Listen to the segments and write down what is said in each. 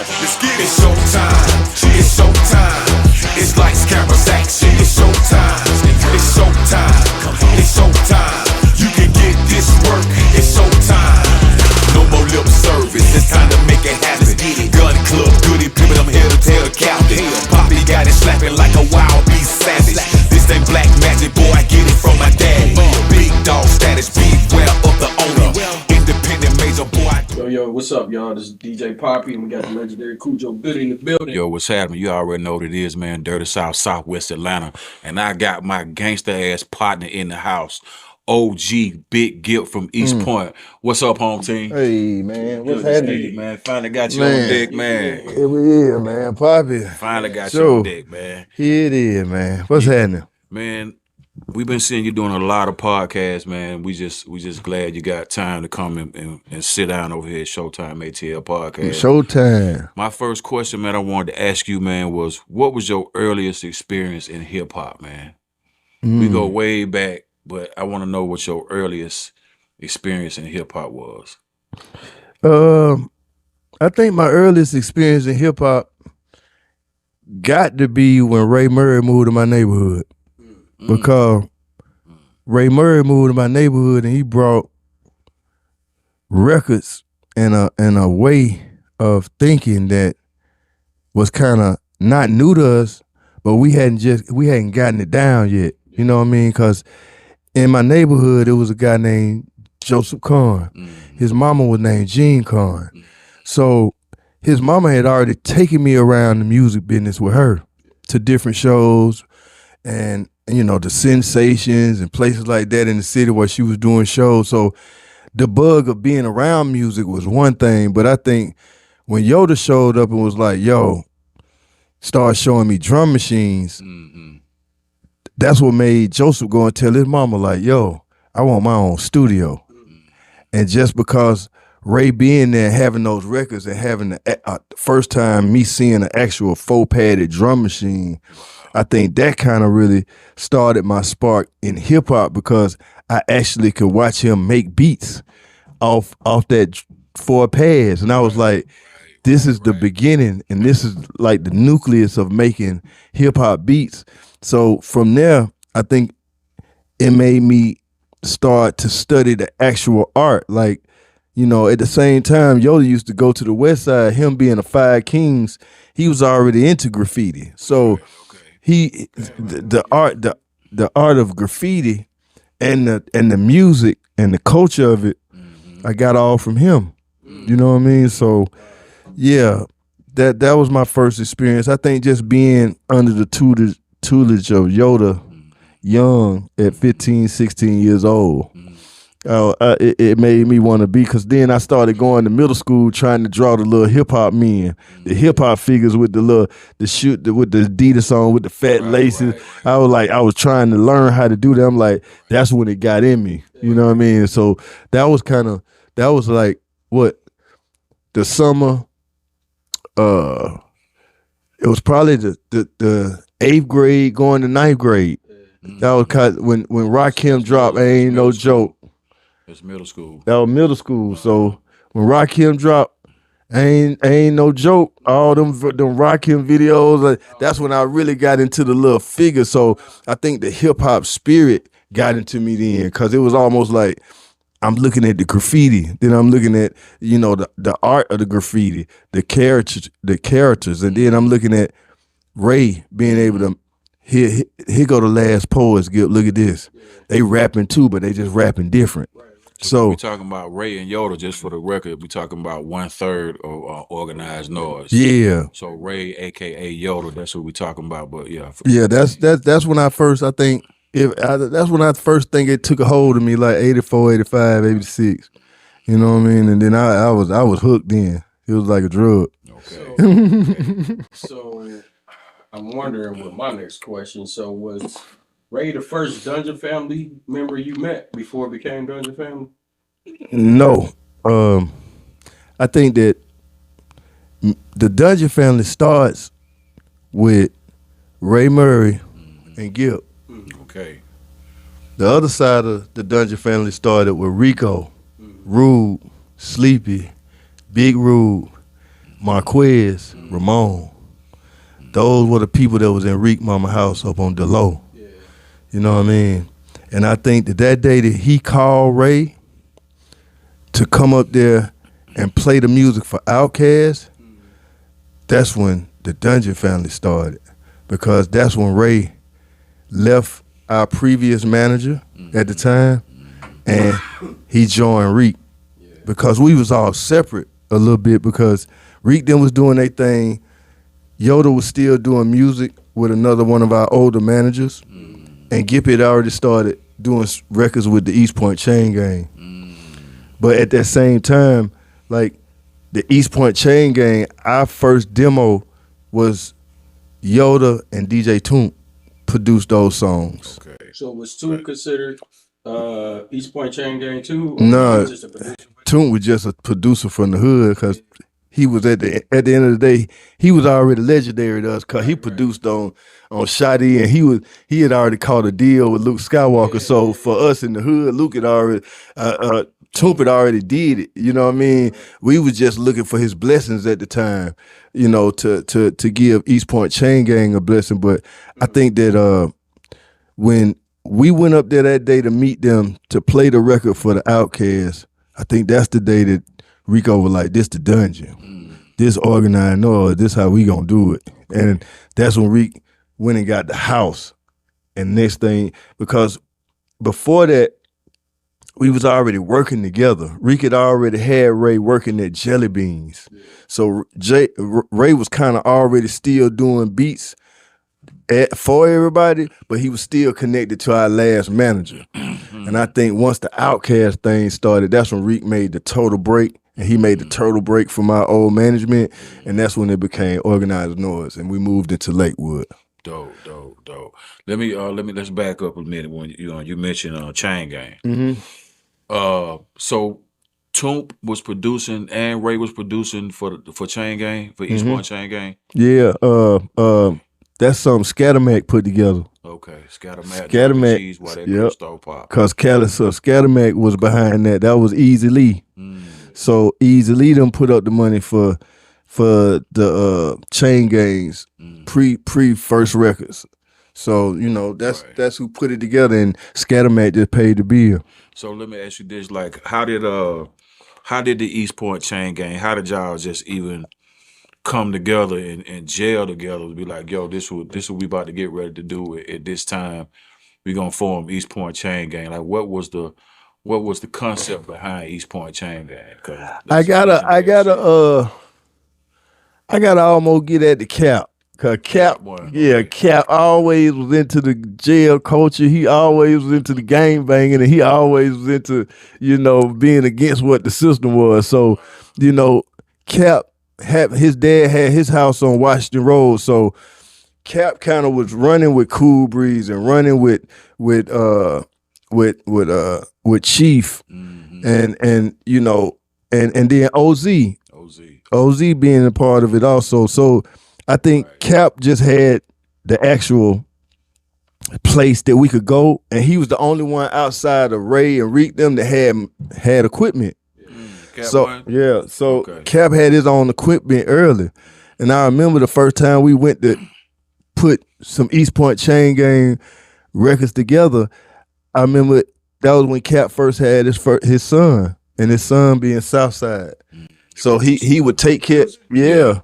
Let's get it. It's showtime. It's showtime. It's lights, cameras, action. It's showtime. It's showtime. It's showtime. You can get this work. It's showtime. No more lip service. It's time to make it happen. Gun club, Goodie, pimpin' them head to tail captain. Papi got it slapping like a wild beast savage. This ain't black magic, boy, I get it from my daddy. Big dog status, beware of the owner. Independent major, boy. Yo, what's up, y'all? This is DJ Papi, and we got the legendary Khujo Goodie in the building. Yo, what's happening? You already know what it is, man. Dirty South, Southwest Atlanta. And I got my gangster-ass partner in the house, OG Big Gipp from East Point. What's up, home team? Hey, man. What's happening? Man, finally got you on deck, man. Here we is, man. Papi. Finally got you on deck, man. Here it is, man. What's happening? Man, we've been seeing you doing a lot of podcasts, man. We just glad you got time to come and sit down over here at Showtime ATL podcast. Showtime. My first question, man, I wanted to ask you, man, was what was your earliest experience in hip hop, man? We go way back, but I want to know what your earliest experience in hip hop was. I think my earliest experience in hip hop got to be when Ray Murray moved to my neighborhood. Because Ray Murray moved to my neighborhood and he brought records and a way of thinking that was kind of not new to us, but we hadn't gotten it down yet. You know what I mean? Because in my neighborhood, there was a guy named Joseph Kahn. His mama was named Jean Kahn. So his mama had already taken me around the music business with her to different shows and, you know, the Sensations and places like that in the city where she was doing shows. So the bug of being around music was one thing, but I think when Yoda showed up and was like, yo, start showing me drum machines, that's what made Joseph go and tell his mama, like, yo, I want my own studio. And just because Ray being there, having those records and having the first time me seeing an actual 4-padded drum machine, I think that kind of really started my spark in hip hop because I actually could watch him make beats off that 4 pads. And I was like, this is the beginning and this is like the nucleus of making hip hop beats. So from there, I think it made me start to study the actual art. Like, you know, at the same time, Yoda used to go to the West Side. Him being a Five Kings, he was already into graffiti. So the art of graffiti and the music and the culture of it, I got all from him. You know what I mean? So yeah, that was my first experience. I think just being under the tutelage of Yoda young at 15, 16 years old. It made me want to be, because then I started going to middle school trying to draw the little hip hop men, the hip hop figures with with the Adidas on with the fat laces. I was trying to learn how to do that. I'm like, that's when it got in me. You know what I mean? So that was like what the summer. It was probably the 8th grade going to 9th grade. That was when Rakim dropped. Ain't no joke. It's middle school. That was middle school. So when Rakim dropped, ain't no joke. All them Rakim videos. That's when I really got into the little figure. So I think the hip hop spirit got into me then, because it was almost like I'm looking at the graffiti, then I'm looking at, you know, the art of the graffiti, the characters, and then I'm looking at Ray being able to. Here go the last poets. Look at this. They rapping too, but they just rapping different. So we talking about Ray and Yoda, just for the record. We talking about 1/3 of Organized Noise. Yeah. So Ray, aka Yoda, that's what we talking about. But yeah. That's when I first. I think that's when I first think it took a hold of me, like 84, 85, 86. You know what I mean? And then I was hooked. Then it was like a drug. Okay. So I'm wondering with my next question. So was Ray the first Dungeon Family member you met before it became Dungeon Family? No. I think that the Dungeon Family starts with Ray Murray and Gipp. Okay. The other side of the Dungeon Family started with Rico, Rude, Sleepy, Big Rude, Marquez, Ramon. Those were the people that was in Reek Mama house up on Delo. Yeah. You know what I mean? And I think that day that he called Ray to come up there and play the music for Outkast, that's when the Dungeon family started. Because that's when Ray left our previous manager at the time, and he joined Reek. Because we was all separate a little bit, because Reek then was doing their thing. Yoda was still doing music with another one of our older managers, and Gipp had already started doing records with the East Point Chain Gang. But at that same time, like the East Point Chain Gang, our first demo was Yoda and DJ Toomp produced those songs. Okay. So was Toomp considered East Point Chain Gang too? Or No, was he just a producer? Toomp was just a producer from the hood, because he was at the end of the day, he was already legendary to us, because he produced on Shotty, and he had already caught a deal with Luke Skywalker. So for us in the hood, Luke had already Toomp had already did it. You know what I mean? We was just looking for his blessings at the time, you know, to give East Point Chain Gang a blessing. But I think that when we went up there that day to meet them to play the record for the Outkast, I think that's the day that Rico was like, this the Dungeon. This organized noise, this how we gonna do it. And that's when Rick went and got the house. And next thing, because before that, we was already working together. Rick had already had Ray working at Jelly Beans. So Ray was kind of already still doing beats for everybody, but he was still connected to our last manager. And I think once the Outkast thing started, that's when Rick made the total break, and he made the total break from our old management, and that's when it became Organized Noise, and we moved into Lakewood. Dope. Let's back up a minute when you mentioned Chain Gang. So Toomp was producing and Ray was producing for Chain Gang, for East Point Chain Gang. Yeah, that's something Scattermack put together. Okay, Scattermack. Yep. Cause Scattermack was behind that. That was Easy Lee. So Easy Lee them put up the money for the Chain Gangs pre first records. So that's who put it together, and Scattermack just paid the bill. So let me ask you this: like, how did the East Point Chain Gang? How did y'all just even come together and gel together to be like, yo, this what we about to get ready to do at this time? We gonna form East Point Chain Gang. Like, what was the concept behind East Point Chain Gang? I gotta almost get at the Cap. Cause Cap always was into the jail culture. He always was into the gang banging, and he always was into, being against what the system was. So, Cap his dad had his house on Washington Road. So Cap kind of was running with Cool Breeze and running with Chief, and then OZ being a part of it also. So I think Cap just had the actual place that we could go, and he was the only one outside of Ray and Reek them that had equipment. Cap had his own equipment early, and I remember the first time we went to put some East Point Chain Gang records together. I remember that was when Cap first had his son, and his son being Southside. So he would take care. Yeah.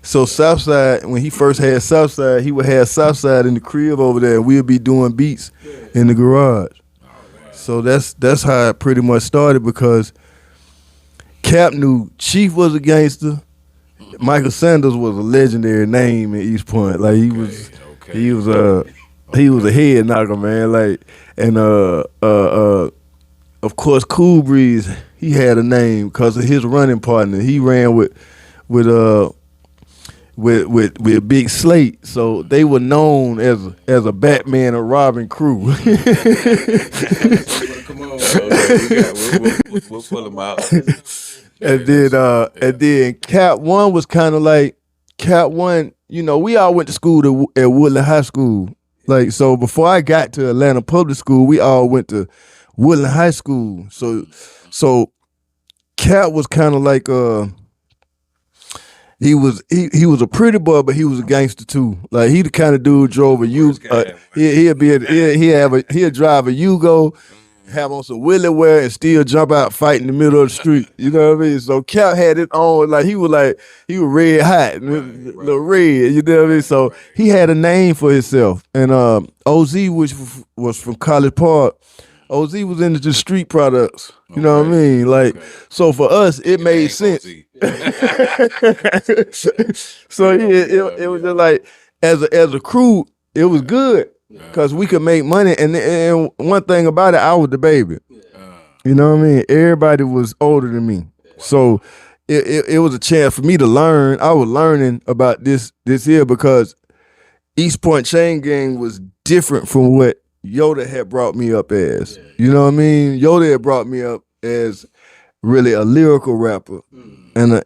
So Southside, when he first had Southside, he would have Southside in the crib over there, and we'd be doing beats in the garage. So that's how it pretty much started, because Cap knew Chief was a gangster. Michael Sanders was a legendary name in East Point. Like he was a head knocker, man. Like, and of course Cool Breeze, he had a name because of his running partner. He ran with Big Slate, so they were known as a Batman and Robin crew. Come on, we'll pull them out. And then Cap One was kind of like Cap One. We all went to school at Woodland High School. Like, so before I got to Atlanta Public School, we all went to Woodland High School. So Cap was kind of like he was a pretty boy, but he was a gangster too. Like he the kind of dude drove a Yugo. He'll drive a Yugo, have on some Willie wear, and still jump out fight in the middle of the street. You know what I mean? So Cap had it on like he was red hot, little red. You know what I mean? So he had a name for himself. And OZ, which was from College Park. OZ was into the street products. You know what I mean? Like, so for us, it made sense. So yeah, it was just like as a crew, it was good because we could make money. And one thing about it, I was the baby. You know what I mean? Everybody was older than me, so it was a chance for me to learn. I was learning about this here because East Point Chain Gang was different from what Yoda had brought me up as. You know what I mean? Yoda had brought me up as really a lyrical rapper and a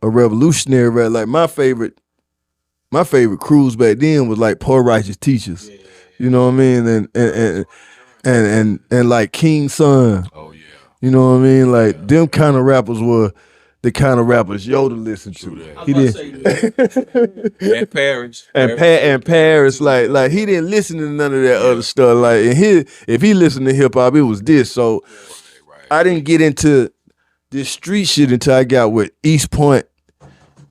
revolutionary rapper. Like my favorite crews back then was like Poor Righteous Teachers. You know what I mean? And like King Son. Oh yeah. You know what I mean? Like them kind of rappers were the kind of rappers Yoda listened to. He did. And Paris. And Paris, like he didn't listen to none of that other stuff. Like, and if he listened to hip hop, it was this. So I didn't get into this street shit until I got with East Point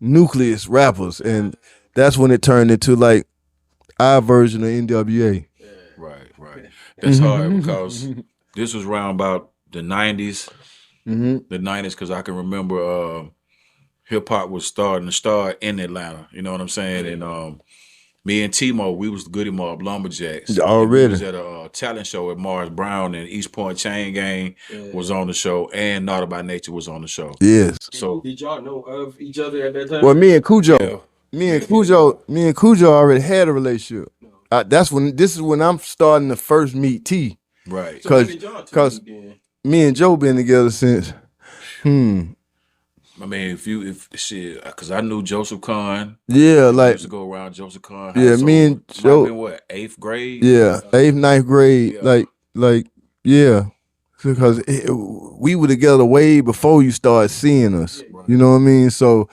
Nucleus rappers, and that's when it turned into like our version of NWA. Right. That's hard because this was around about the 90s. The 90s, because I can remember hip hop was starting to start in Atlanta. You know what I'm saying? And me and Timo, we was the Goodie Mob Lumberjacks. Already. We was at a talent show at Mars Brown, and East Point Chain Gang was on the show, and Naughty by Nature was on the show. Yes. So did y'all know of each other at that time? Well, me and Khujo already had a relationship. This is when I'm starting to first meet T. Right. Because me and Joe been together since. I mean, if shit, because I knew Joseph Kahn. Yeah, I like used to go around Joseph Kahn. Yeah, me and Joe. Been what, 8th grade? Yeah, 8th, 9th grade. Yeah. Like yeah, because we were together way before you started seeing us. Right. You know what I mean? So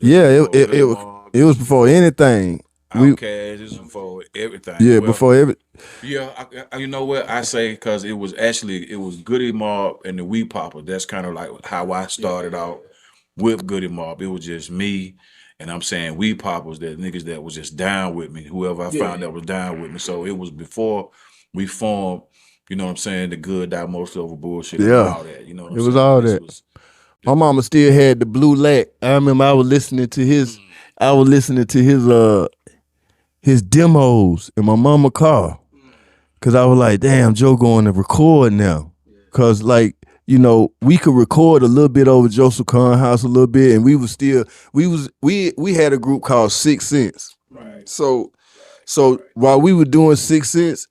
it was before anything. Outkast, this was before everything. Yeah, before everything. Yeah, you know what I say, because it was Goodie Mob and the Weed Popper. That's kind of like how I started out with Goodie Mob. It was just me, and I'm saying Weed Poppers, that niggas that was just down with me, whoever I found that was down with me. So it was before we formed, you know what I'm saying, the Good Die Most Over bullshit and all that. You know what I'm saying? It was all that. My mama still had the blue lac. I remember I was listening to his demos in my mama car. Cause I was like, damn, Joe going to record now. Cause like, you know, we could record a little bit over Joseph Kahn house a little bit, and we had a group called 6 Cents. Right. So while we were doing 6 Cents,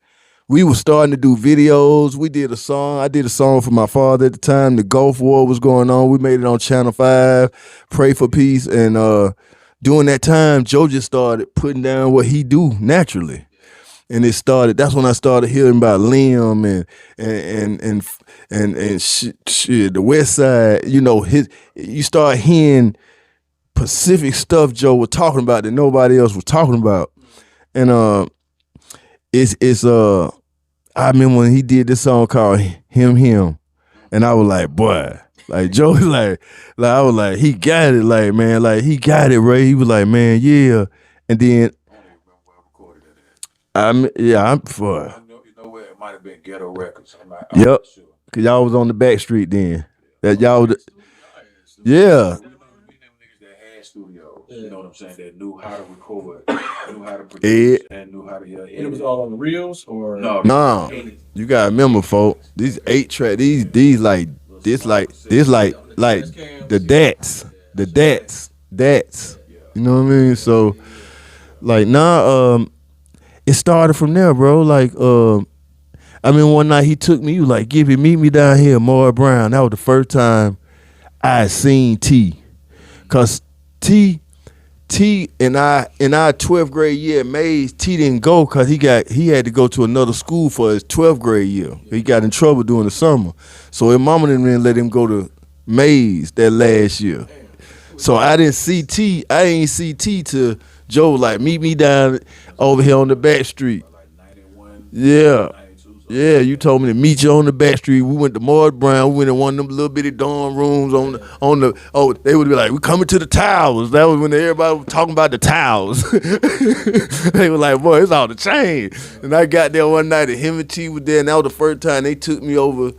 we were starting to do videos. We did a song. I did a song for my father at the time. The Gulf War was going on. We made it on Channel 5, Pray for Peace. And during that time, Joe just started putting down what he do naturally. And that's when I started hearing about Liam and shit, the West Side. You know, you start hearing Pacific stuff Joe was talking about that nobody else was talking about. And I remember when he did this song called Him, and I was like, boy, like Joe was like I was like, he got it, like, man, like he got it, Ray. He was like, man, yeah. And then I'm for. You know what? It might have been Ghetto Records. I'm not sure. Cause y'all was on the back street then. That y'all was. Yeah. Studios, you know what I'm saying, that knew how to record, knew how to produce, and knew how to and it was all on the reels, or no. You gotta remember, folks. These 8-track, these like the dats. You know what I mean? So like it started from there, bro. Like I mean, one night he took me. He was like, "Gippy, meet me down here, Moore Brown." That was the first time I seen T, cause T in our 12th grade year at Mays, T didn't go because he had to go to another school for his 12th grade year. He got in trouble during the summer, so his mama didn't let him go to Mays that last year. So I didn't see T. I ain't see T till Joe was like, meet me down over here on the back street. Like 91, Yeah. 92. Yeah, you told me to meet you on the back street. We went to Morris Brown. We went in one of them little bitty dorm rooms on the. Oh, they would be like, "We coming to the towers." That was when everybody was talking about the towers. They were like, "Boy, it's all the chain." And I got there one night, and him and T was there, and that was the first time they took me over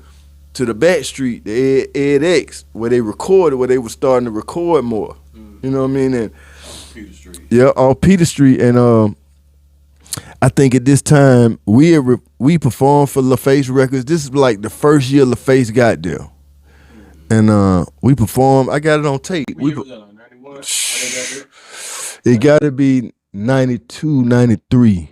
to the back street, the Ed X, where they recorded, where they were starting to record more. You know what I mean? And Peter Street. yeah, on Peter Street, and I think at this time we performed for LaFace Records. This is like the first year LaFace got there, and we performed. I got it on tape. What year was that, like 91? It got to be 92, 93.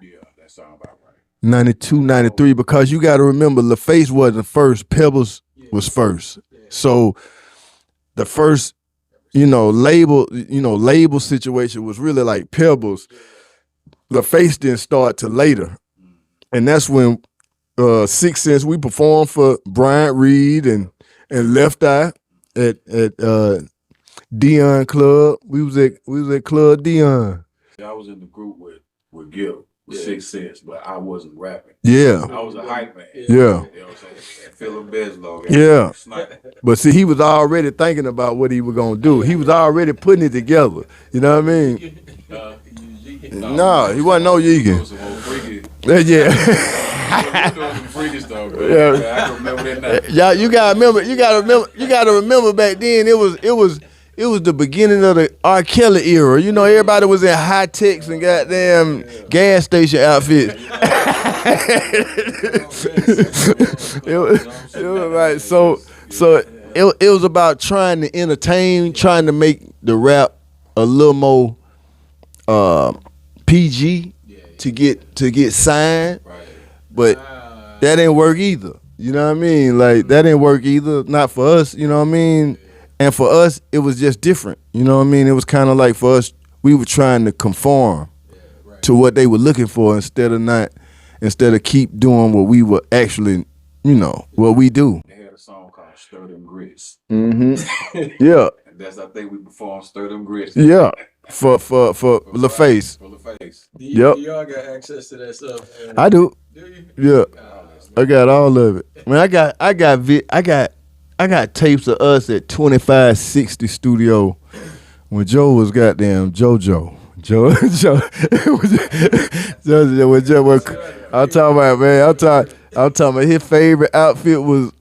Yeah, that sound about right. 92, 93, because you got to remember LaFace wasn't first. Pebbles was first. So the first, label situation was really like Pebbles. LaFace didn't start till later. And that's when 6 Cents, we performed for Bryant Reed and Left Eye at Dion Club. We was at Club Dion. I was in the group with Gipp, with 6 Cents, but I wasn't rapping. Yeah. I was a hype man. Yeah. You know what I'm saying? Philip Beslow. Yeah. Sniper. But see, he was already thinking about what he was gonna do. He was already putting it together. You know what I mean? No, he wasn't no Yeegan. Some old freaky. Yeah. Some freaky stuff, bro. Yeah. I can remember that now. Yeah, you gotta remember back then it was the beginning of the R. Kelly era. You know, everybody was in high techs and goddamn gas station outfits. It was like so it was about trying to entertain, trying to make the rap a little more PG to get signed. But that didn't work either. You know what I mean? Like, that didn't work either. Not for us, you know what I mean? And for us, it was just different. You know what I mean? It was kind of like for us, we were trying to conform to what they were looking for instead of keep doing what we were actually, what we do. They had a song called Stir Them Grits. Mm-hmm. Yeah. And I think we performed Stir Them Grits. Yeah. For LaFace. For LaFace. Do Yep. y'all got access to that stuff? I do. Do you? Yeah. I got all of it. I mean, I got tapes of us at 2560 Studio when Joe was goddamn JoJo. I'm talking about, man. I'm talking about his favorite outfit was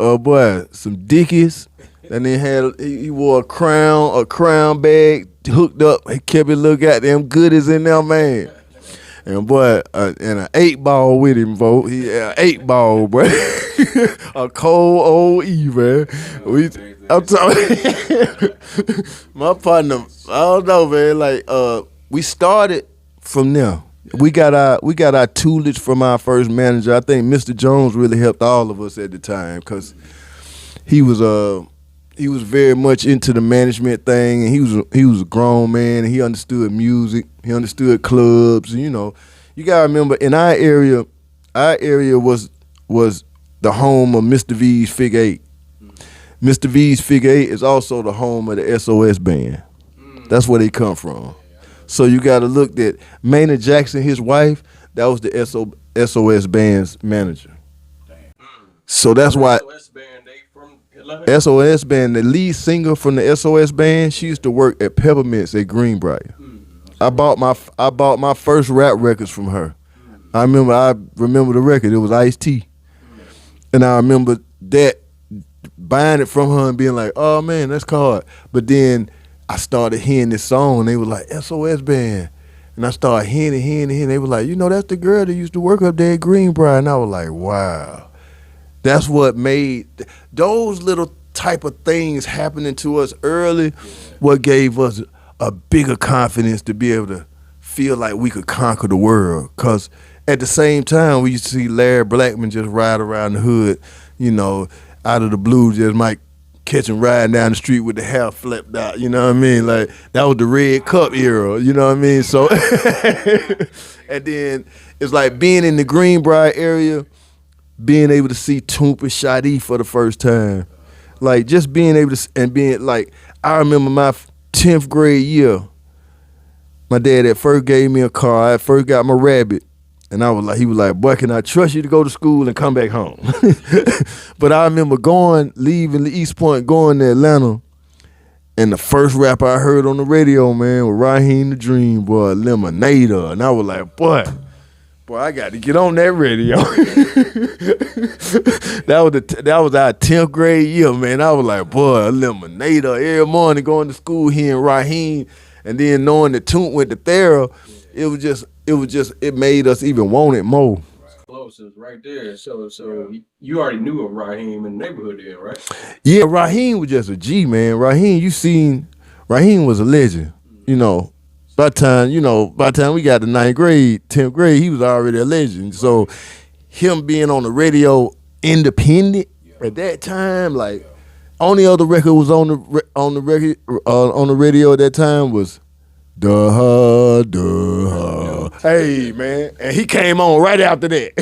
some Dickies, and then he wore a crown bag hooked up. He kept his little goddamn goodies in there, man. And boy, and an 8-ball with him, bro. He had an 8-ball, bro. A cold old E, man. I'm talking. My partner, I don't know, man. Like, we started from there. We got our toolage from our first manager. I think Mr. Jones really helped all of us at the time because he was very much into the management thing, and he was a grown man, and he understood music, he understood clubs, and you gotta remember in our area was the home of Mr. V's Figure 8. Mr. V's Figure 8 is also the home of the SOS band. That's where they come from. So you gotta look at Maynard Jackson, his wife, that was the SOS band's manager. So that's why SOS band, they from Atlanta? SOS band, the lead singer from the SOS band, she used to work at Peppermints at Greenbrier. I bought my first rap records from her. I remember the record. It was Ice-T. And I remember that buying it from her and being like, oh man, that's hard. But then I started hearing this song and they were like, SOS band. And I started hearing. They were like, that's the girl that used to work up there at Greenbrier. And I was like, wow. That's what made those little type of things happening to us early, what gave us a bigger confidence to be able to feel like we could conquer the world. Because at the same time, we used to see Larry Blackman just ride around the hood, out of the blue, just might catch him riding down the street with the hair flipped out, you know what I mean? Like, that was the Red Cup era, you know what I mean? So, and then it's like being in the Greenbrier area, being able to see Toomp and Shadi for the first time. Like just being able to and being like, I remember my 10th grade year. My dad at first gave me a car. I first got my Rabbit. And he was like, boy, can I trust you to go to school and come back home? But I remember leaving the East Point, going to Atlanta. And the first rap I heard on the radio, man, was Raheem the Dream Boy, Lemonator. And I was like, boy, I got to get on that radio. that was our 10th grade year, man. I was like, boy, Lemonator. Every morning going to school hearing Raheem. And then knowing the tune with the Thera, it made us even want it more. Closest right there. So you already knew of Raheem in the neighborhood then, right? Yeah, Raheem was just a G, man. Raheem was a legend. By the time we got to 9th grade, 10th grade, he was already a legend. So him being on the radio independent at that time, like only other record was on the radio at that time was Duh. Hey man, and he came on right after that.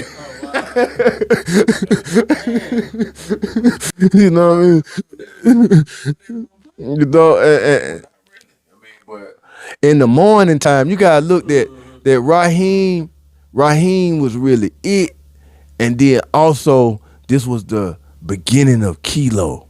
You know what I mean? In the morning time, you gotta look that Raheem was really it, and then also this was the beginning of Kilo.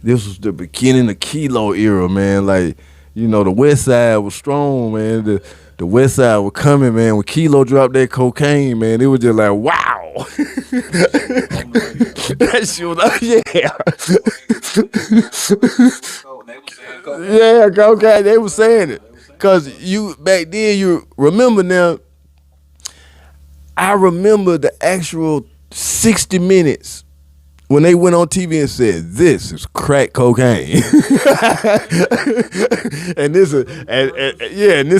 This was the beginning of Kilo era, man. Like, the West Side was strong, man. The West Side was coming, man. When Kilo dropped that cocaine, man, it was just like, wow. That shit was like, yeah. Yeah, cocaine, they were saying it. Because back then, you remember now, I remember the actual 60 minutes when they went on TV and said, this is crack cocaine. and this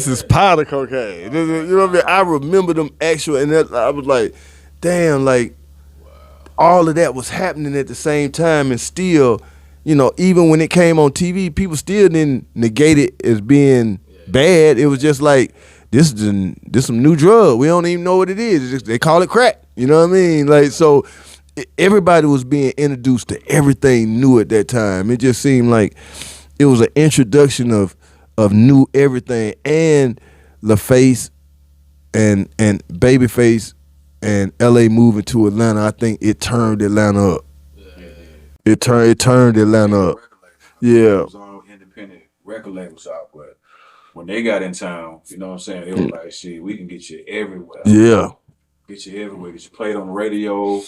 is powder cocaine. You know what I mean? I remember them actual, and I was like, damn, like all of that was happening at the same time, and still, even when it came on TV, people still didn't negate it as being bad. It was just like, this some new drug. We don't even know what it is. They call it crack. You know what I mean? Like, so everybody was being introduced to everything new at that time. It just seemed like it was an introduction of new everything, and LaFace and Babyface and LA moving to Atlanta. I think it turned Atlanta up. It turned Atlanta up. Yeah. It was all independent record labels out, but when they got in town, you know what I'm saying, they were like, shit, we can get you everywhere. Yeah. Get you everywhere. Get you played on the radio.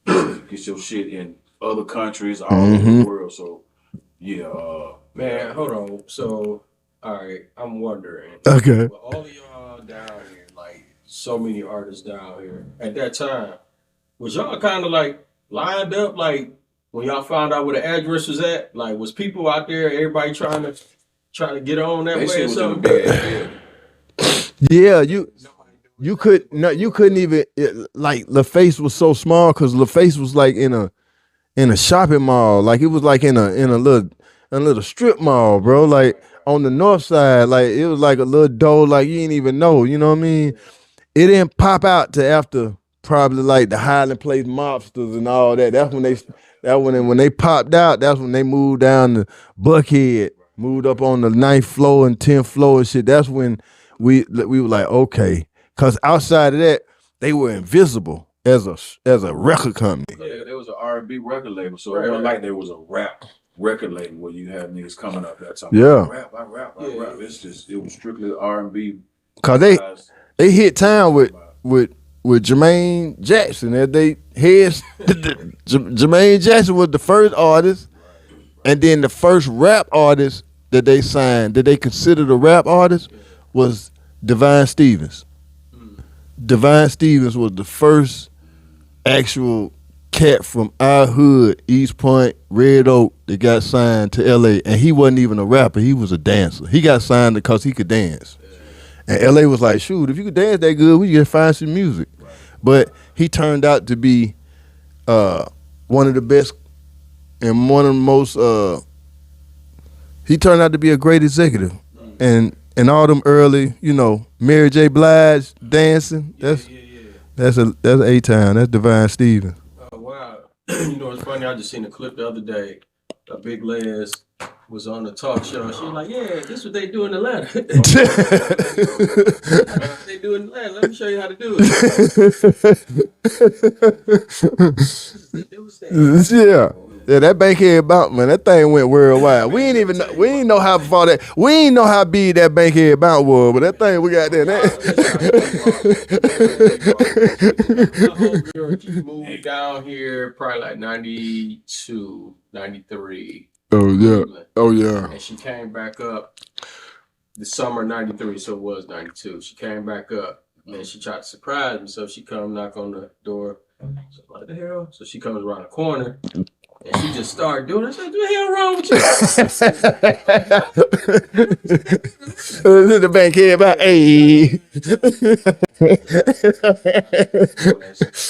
Get your shit in other countries all over the world. So, yeah. Man, hold on. So, all right, I'm wondering. Okay. With all of y'all down here, like so many artists down here, at that time, was y'all kind of like lined up, like when y'all found out where the address was at? Like, was people out there, everybody trying to get on that way or something? Yeah, you couldn't even like LaFace was so small because LaFace was like in a shopping mall, like it was like in a little strip mall, bro. Like on the north side, like it was like a little door, like you didn't even know, you know what I mean? It didn't pop out to after probably like the Highland Place mobsters and all that. That's when they popped out. That's when they moved down to Buckhead, moved up on the 9th floor and 10th floor and shit. That's when we were like, okay. Cause outside of that, they were invisible as a record company. Yeah, there was an R&B record label, so it wasn't like there was a rap record label where you had niggas coming up that time. Yeah, I rap. It was strictly R&B. Cause they hit town with Jermaine Jackson as they heads. Jermaine Jackson was the first artist, and then the first rap artist that they signed, that they considered a rap artist, was Divine Stevens. Divine Stevens was the first actual cat from our hood, East Point, Red Oak, that got signed to LA. And he wasn't even a rapper, he was a dancer. He got signed because he could dance. And LA was like, shoot, if you could dance that good, we can find some music. But he turned out to be one of the best and one of the most, he turned out to be a great executive. And all them early, Mary J. Blige dancing. That's A-Town. That's Divine Stevens. Oh wow! You know, it's funny. I just seen a clip the other day. A big Les was on the talk show. She was like, "Yeah, this is what they do in Atlanta. They do in Atlanta. Let me show you how to do it." It was that. Yeah. Yeah, that Bankhead bounce, man, that thing went worldwide. We ain't know how far that, we ain't know how big that Bankhead bounce was, but that thing we got there. My whole girl, she moved down here probably like 92, 93. Oh yeah. Oh yeah. And she came back up the summer of 93, so it was 92. She came back up and she tried to surprise me. So she come knock on the door. So I'm like, the hell? So she comes around the corner and she just started doing it. I said, what the hell wrong with you? The Bankhead bounce. Hey.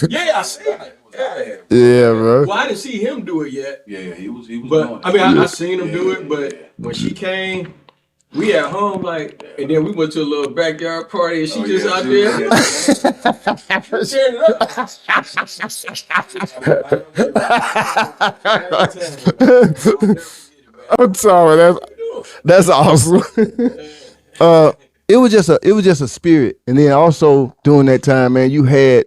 Yeah, I see it. Yeah, bro. Well, I didn't see him do it yet. Yeah, he was doing But it. I mean, I seen him do it. But when she came, we at home like, and then we went to a little backyard party, and she just out there tearing it up. I'm sorry. That's awesome. It was just a spirit, and then also during that time, man, you had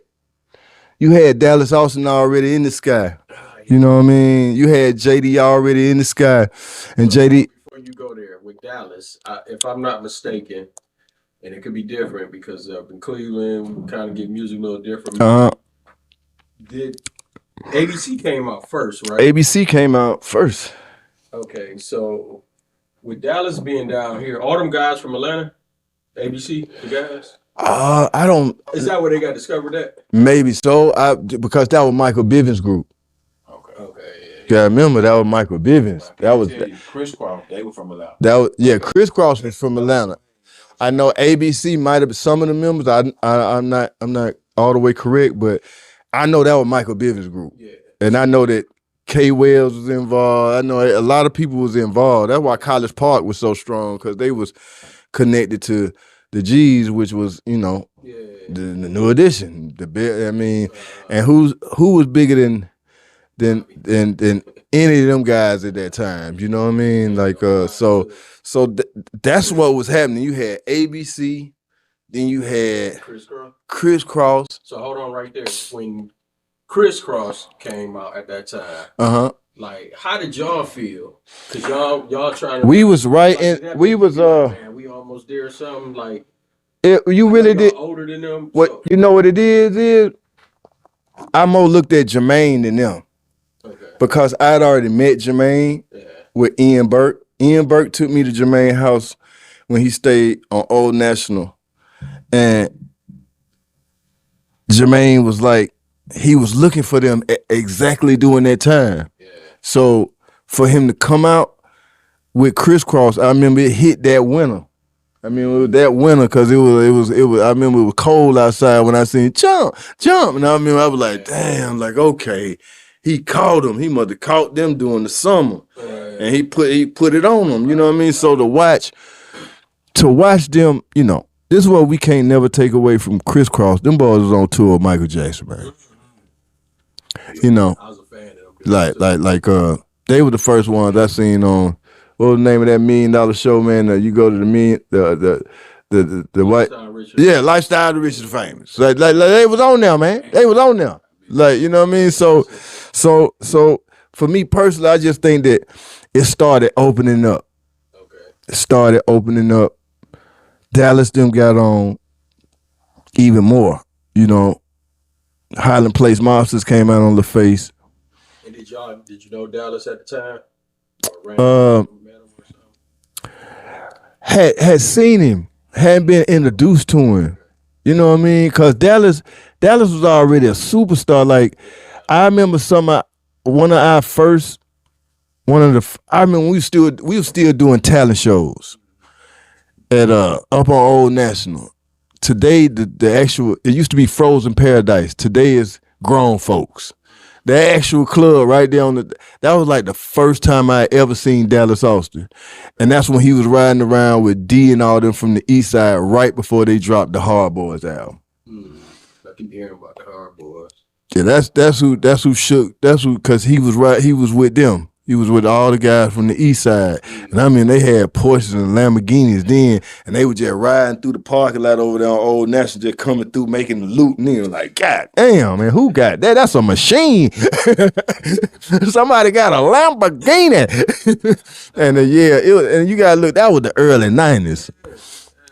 Dallas Austin already in the sky. You know what I mean? You had JD already in the sky, and JD. Before you go there with Dallas, if I'm not mistaken, and it could be different because up in Cleveland, we kind of get music a little different. Did ABC came out first, right? ABC came out first. Okay, so with Dallas being down here, all them guys from Atlanta, ABC, the guys. I don't. Is that where they got discovered at? Maybe so. Because that was Michael Bivins' group. Okay, Yeah, I remember that was Michael Bivins. That was Chris Cross. They were from Atlanta. Chris Cross was from Atlanta. I know ABC might have been some of the members. I'm not all the way correct, but I know that was Michael Bivins' group. Yeah. And I know that K Wells was involved. I know a lot of people was involved. That's why College Park was so strong, because they was connected to the G's, which was, the New Edition. And who was bigger than any of them guys at that time? You know what I mean? Like that's what was happening. You had ABC, then you had Chris Cross. So hold on right there. When Chris Cross came out at that time, like how did y'all feel? Cause y'all trying to. We was right in. We was Man, we almost there. Or something like. You really did. Older than them. What so. You know what it is I more looked at Jermaine than them. Okay. Because I'd already met Jermaine with Ian Burke. Ian Burke took me to Jermaine's house when he stayed on Old National. And Jermaine was like, he was looking for them exactly during that time. Yeah. So for him to come out with Criss Cross, I remember it hit that winter. I mean, it was that winter because it was. I remember it was cold outside when I seen jump, and I remember I was like, damn, like okay, he caught them. He must have caught them during the summer, and he put it on them. You know what I mean? So to watch them, this is what we can't never take away from Criss Cross. Them boys was on tour with Michael Jackson, man. I was a fan of them. Like they were the first ones I seen on. What was the name of that $1 million show, man? You go to the white, Lifestyle of the Rich and Famous. Like they was on there, man. They was on there. Like, you know what I mean? So for me personally, I just think that it started opening up. Okay. It started opening up. Dallas them got on even more. Highland Place Mobsters came out on the face. And did you know Dallas at the time? Had seen him, hadn't been introduced to him. You know what I mean? Because Dallas was already a superstar. Like, I remember I remember we were still doing talent shows at up on Old National. Today, it used to be Frozen Paradise. Today is Grown Folks. The actual club right there that was like the first time I ever seen Dallas Austin. And that's when he was riding around with D and all them from the East Side right before they dropped the Hard Boys album. I keep hearing about the Hard Boys. Yeah, that's who shook. That's who, cause he was right. He was with them. He was with all the guys from the east side, and I mean they had Porsches and Lamborghinis then, and they were just riding through the parking lot over there on Old National, just coming through making the loot. And they were like, God damn, man, who got that? That's a machine. Somebody got a Lamborghini. And yeah, it was, and you gotta look. That was the early '90s,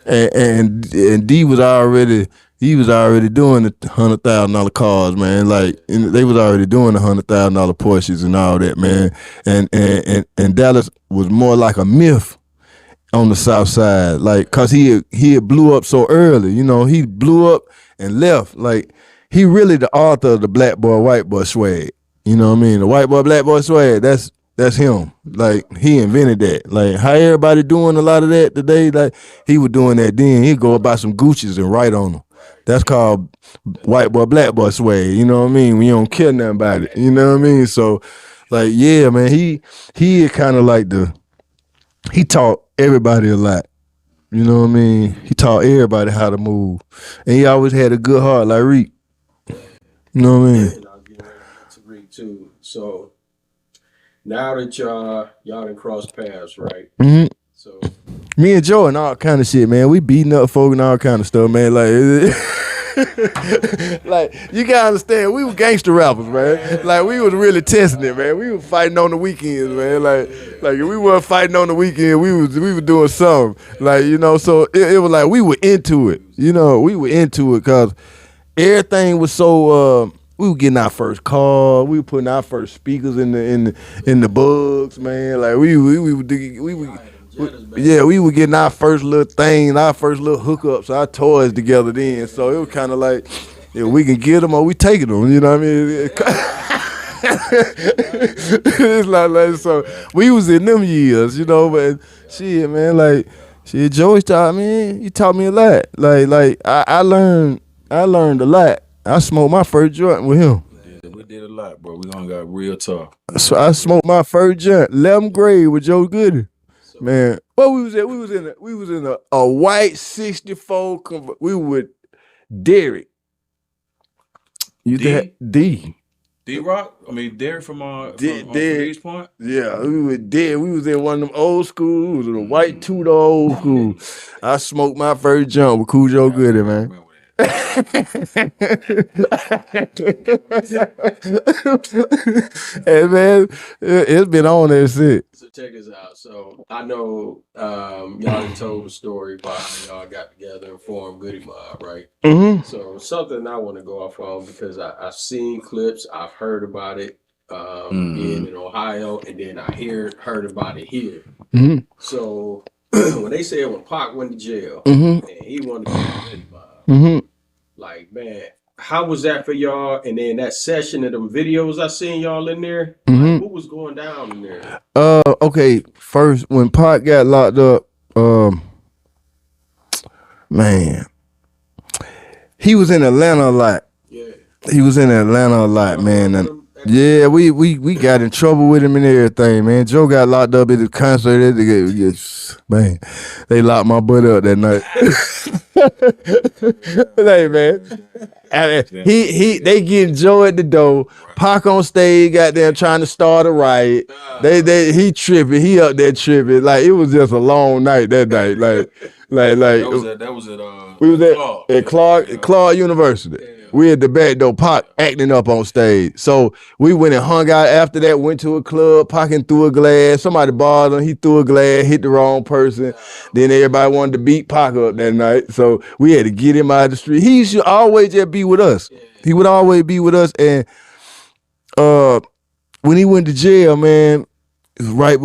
and D was already. He was already doing the $100,000 cars, man. Like they was already doing the $100,000 Porsches and all that, man. And Dallas was more like a myth on the South Side, like, cause he had blew up so early. You know, he blew up and left. Like he really the author of the black boy white boy swag. You know what I mean? The white boy black boy swag. That's him. Like he invented that. Like how everybody doing a lot of that today. Like he was doing that then. He'd go buy some Gucci's and write on them. That's called white boy, black boy swag. You know what I mean? When you don't care nothing about it. You know what I mean? So, like, yeah, man, he kind of like he taught everybody a lot. You know what I mean? He taught everybody how to move. And he always had a good heart like Reek. You know what I mean? And I'll get ready to Reek too. So now that y'all done crossed paths, right? Mm-hmm. So me and Joe and all kind of shit, man. We beating up folk and all kind of stuff, man. Like, like you gotta understand, we were gangster rappers, man. Like we was really testing it, man. We was fighting on the weekends, man. Like if we weren't fighting on the weekend, we were doing something. Like, you know, so it was like we were into it. You know, we were into it because everything was so. We were getting our first car. We were putting our first speakers in the bugs, man. Like we were we were getting our first little thing, our first little hookups, our toys together then. So it was kind of like, if we can get them or we taking them, you know what I mean? It's like so we was in them years, you know, but shit, man, like shit, Joey taught me, he taught me a lot. Like I learned a lot. I smoked my first joint with him. Yeah, we did a lot, bro. We gonna got real tough. So I smoked my first joint, 11th grade with Joe Goodie. Man, what we was at? We was in a white 64. We were with Derek. You D? D. D-Rock? I mean, Derek from East Point? Yeah, we were there. We was in one of them old schools. We was in a white two-door old school. I smoked my first joint with Khujo Goodie, man. And man, it's been on ever since. So check this out. So I know y'all done told the story about how y'all got together and formed Goodie Mob, right? Mm-hmm. So something I want to go off on because I've seen clips, I've heard about it being in Ohio, and then I heard about it here. Mm-hmm. So when they said when Pac went to jail and he wanted to be Goodie Mob, like, man, how was that for y'all? And then that session of them videos I seen y'all in there, like, what was going down in there? Okay, first when Pac got locked up, man, he was in Atlanta a lot. Yeah. He was in Atlanta a lot, man. And yeah, we got in trouble with him and everything, man. Joe got locked up at the concert. Man, they locked my butt up that night. Hey, man. They getting Joe at the door. Pac on stage, goddamn trying to start a riot. He tripping. He up there tripping. Like it was just a long night that night. Like that was at we was at Clark University. Yeah. We at the back door, Pac acting up on stage. So we went and hung out after that, went to a club, Pac and threw a glass. Somebody bothered him, he threw a glass, hit the wrong person. Then everybody wanted to beat Pac up that night. So we had to get him out of the street. He used to always just be with us. He would always be with us. And when he went to jail, man, it was right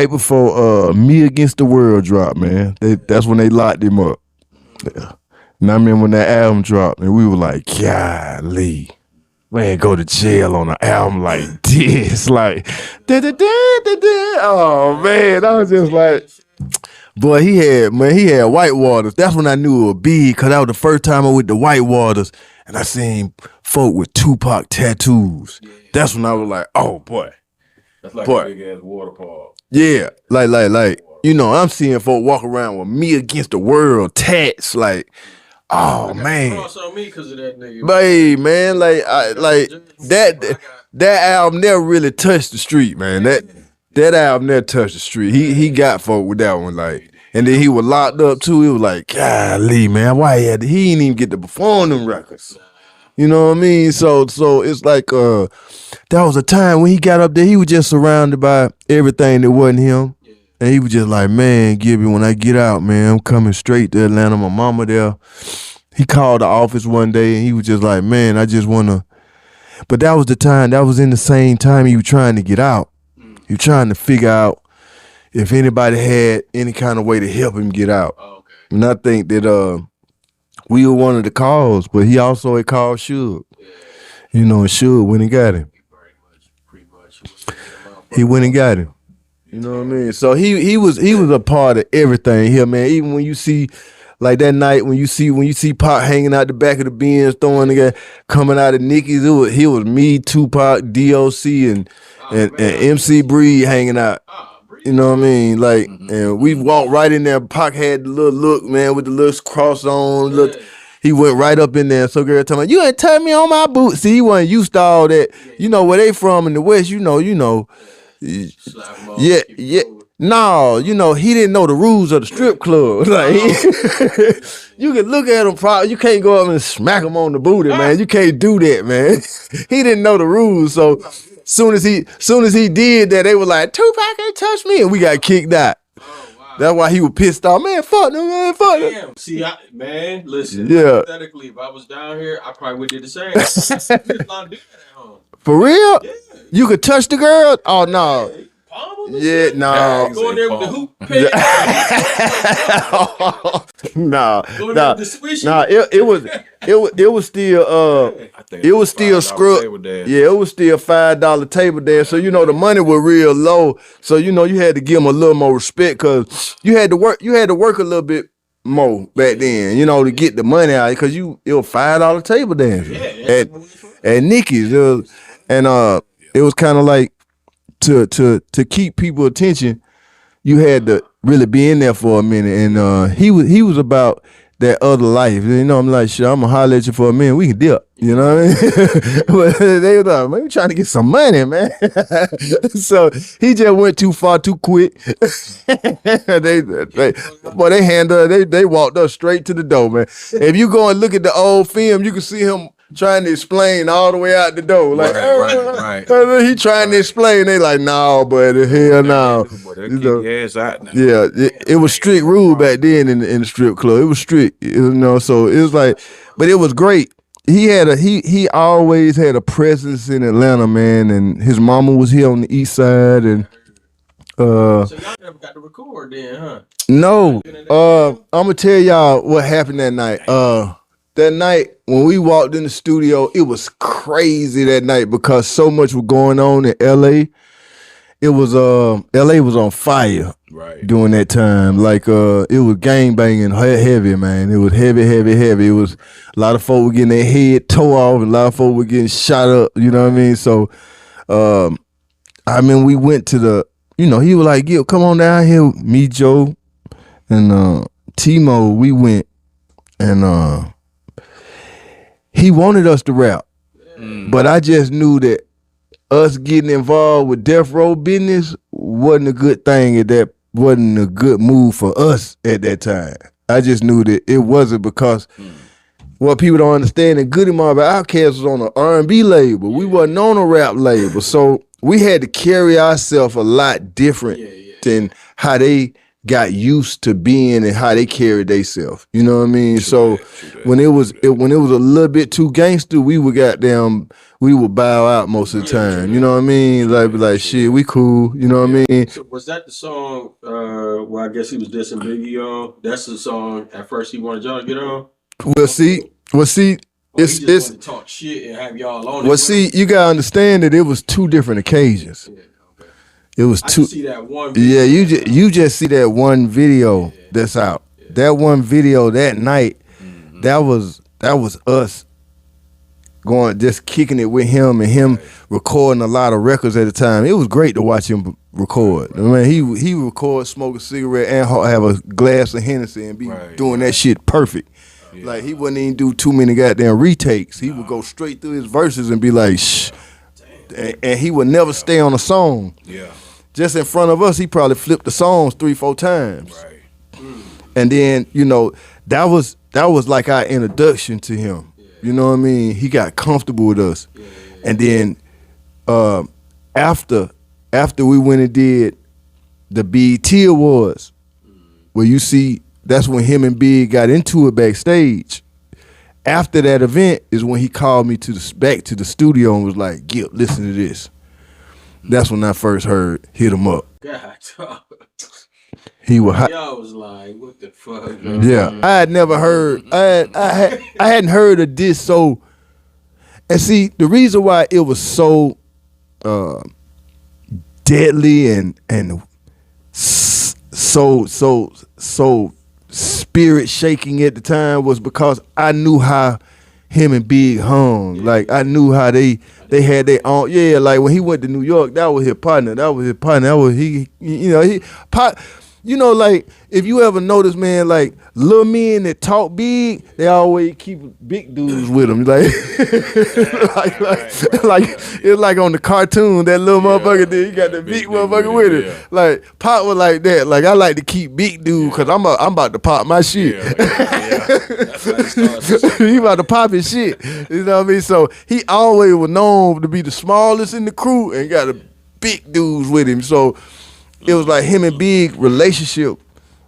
before Me Against the World dropped, man. That's when they locked him up. Yeah. And I remember when that album dropped, and we were like, golly, man, go to jail on an album like this. Like, oh, man, I was just like, boy, he had White Waters. That's when I knew it would be, because that was the first time I went to White Waters, and I seen folk with Tupac tattoos. Yeah. That's when I was like, oh, boy. That's like a big-ass water park. Yeah, like, you know, I'm seeing folk walk around with Me Against the World tats, like, Oh man. Cross on me because of that nigga. But hey, man, like that album never really touched the street, man. That album never touched the street. He got folk with that one, like, and then he was locked up too. It was like, golly, man, why he didn't even get to perform them records. You know what I mean? So it's like that was a time when he got up there, he was just surrounded by everything that wasn't him. And he was just like, man, Gippy, when I get out, man, I'm coming straight to Atlanta. My mama there. He called the office one day and he was just like, man, I just want to. But that was the time, that was in the same time he was trying to get out. He was trying to figure out if anybody had any kind of way to help him get out. Oh, okay. And I think that we were one of the calls, but he also had called Suge. Yeah. You know, and Suge went and got him. Pretty much. He went and got him. You know what I mean? So he was a part of everything here, man. Even when you see, like that night when you see Pac hanging out the back of the Benz, throwing the guy coming out of Nicky's, he was me, Tupac, DOC, and MC Breed hanging out. You know what I mean? Like, and we walked right in there. Pac had the little look, man, with the little cross on. Look, he went right up in there. So girl told me, you ain't touch me on my boots. See, he wasn't used to all that. You know where they from in the West, you know. Yeah. No, you know, he didn't know the rules of the strip club. Like, you can look at him, you can't go up and smack him on the booty, man. You can't do that, man. He didn't know the rules, so soon as he did that, they were like, Tupac ain't touch me, and we got kicked out. That's why he was pissed off. Man, fuck them, man, fuck them. Damn. See, listen. Yeah. Hypothetically, if I was down here, I probably would do the same. I do that at home. For real? Yeah. You could touch the girl? Oh, no. Yeah, no. Going there with the hoop pick. No. Going there with the swishy. Nah, it was still scrub. Yeah, it was still $5 table dance. So you know the money was real low. So you know you had to give them a little more respect because you had to work a little bit more back then, you know, to get the money out because it was $5 table dance at Nicky's. It was kind of like to keep people attention, you had to really be in there for a minute. And he was about that other life. You know, I'm like, shit, I'm gonna holler at you for a minute. We can dip. You know what I mean? But they was like, man, we trying to get some money, man. So he just went too far too quick. they walked us straight to the door, man. If you go and look at the old film, you can see him trying to explain all the way out the door. Like, right. He trying to explain. They like, no, buddy, hell no. Yeah, it was strict rule back then in the strip club. It was strict, you know. So it was like, but it was great. He always had a presence in Atlanta, man. And his mama was here on the east side, and so y'all never got to record then, huh? No. I'm gonna tell y'all what happened that night. That night when we walked in the studio, it was crazy that night because so much was going on in LA. It was LA was on fire during that time. Like it was gang banging heavy, man. It was heavy. It was a lot of folk were getting their head tore off, and a lot of folk were getting shot up. You know what I mean? So, we went to the. You know, he was like, "Yo, come on down here." Me, Joe, and Timo. We went, and he wanted us to rap, but I just knew that us getting involved with death row business wasn't a good thing wasn't a good move for us at that time. I just knew that it wasn't because what people don't understand that Goodie Mob Outkast was on an R&B label. We wasn't on a rap label. So we had to carry ourselves a lot different than how they got used to being and how they carried themselves. You know what I mean? So when it was a little bit too gangster, we would bow out most of the time. You know what I mean? Like shit, we cool. You know what I mean? So was that the song where I guess he was dissing Biggie on? That's the song at first he wanted y'all to get on? Well, see, it's to talk shit and have y'all on. Well, see, you gotta understand that it was two different occasions. Yeah, okay. It was two. I see that one video. Yeah, you just see that one video that's out. Yeah. That one video that night, that was us going just kicking it with him and him recording a lot of records at the time. It was great to watch him record. I mean, he record, smoke a cigarette, and have a glass of Hennessy and be doing that shit perfect. Like he wouldn't even do too many goddamn retakes. He would go straight through his verses and be like, shh. And he would never stay on a song. Yeah. Just in front of us, he probably flipped the songs 3-4 times. Right. And then, that was like our introduction to him. You know what I mean? He got comfortable with us. And then after we went and did the BET Awards, where you see that's when him and Big got into it backstage. After that event is when he called me back to the studio and was like, Gipp, listen to this. That's when I first heard Hit 'Em Up. God, He was hot. y'all was like, what the fuck? Yeah, I had never heard. I hadn't heard of this. So, and see, the reason why it was so deadly and so spirit shaking at the time was because I knew how him and Big hung. Like I knew how they had their own. Yeah, like when he went to New York, that was his partner. That was like if you ever notice, man, like little men that talk big, they always keep big dudes with them. Like, like it's like on the cartoon that little motherfucker did. He got the big motherfucker with it. Yeah. Like Pop was like that. Like I like to keep big dude because I'm about to pop my shit. Yeah. That's how it starts. He about to pop his shit. You know what I mean? So he always was known to be the smallest in the crew and got the big dudes with him. So it was like him and Big relationship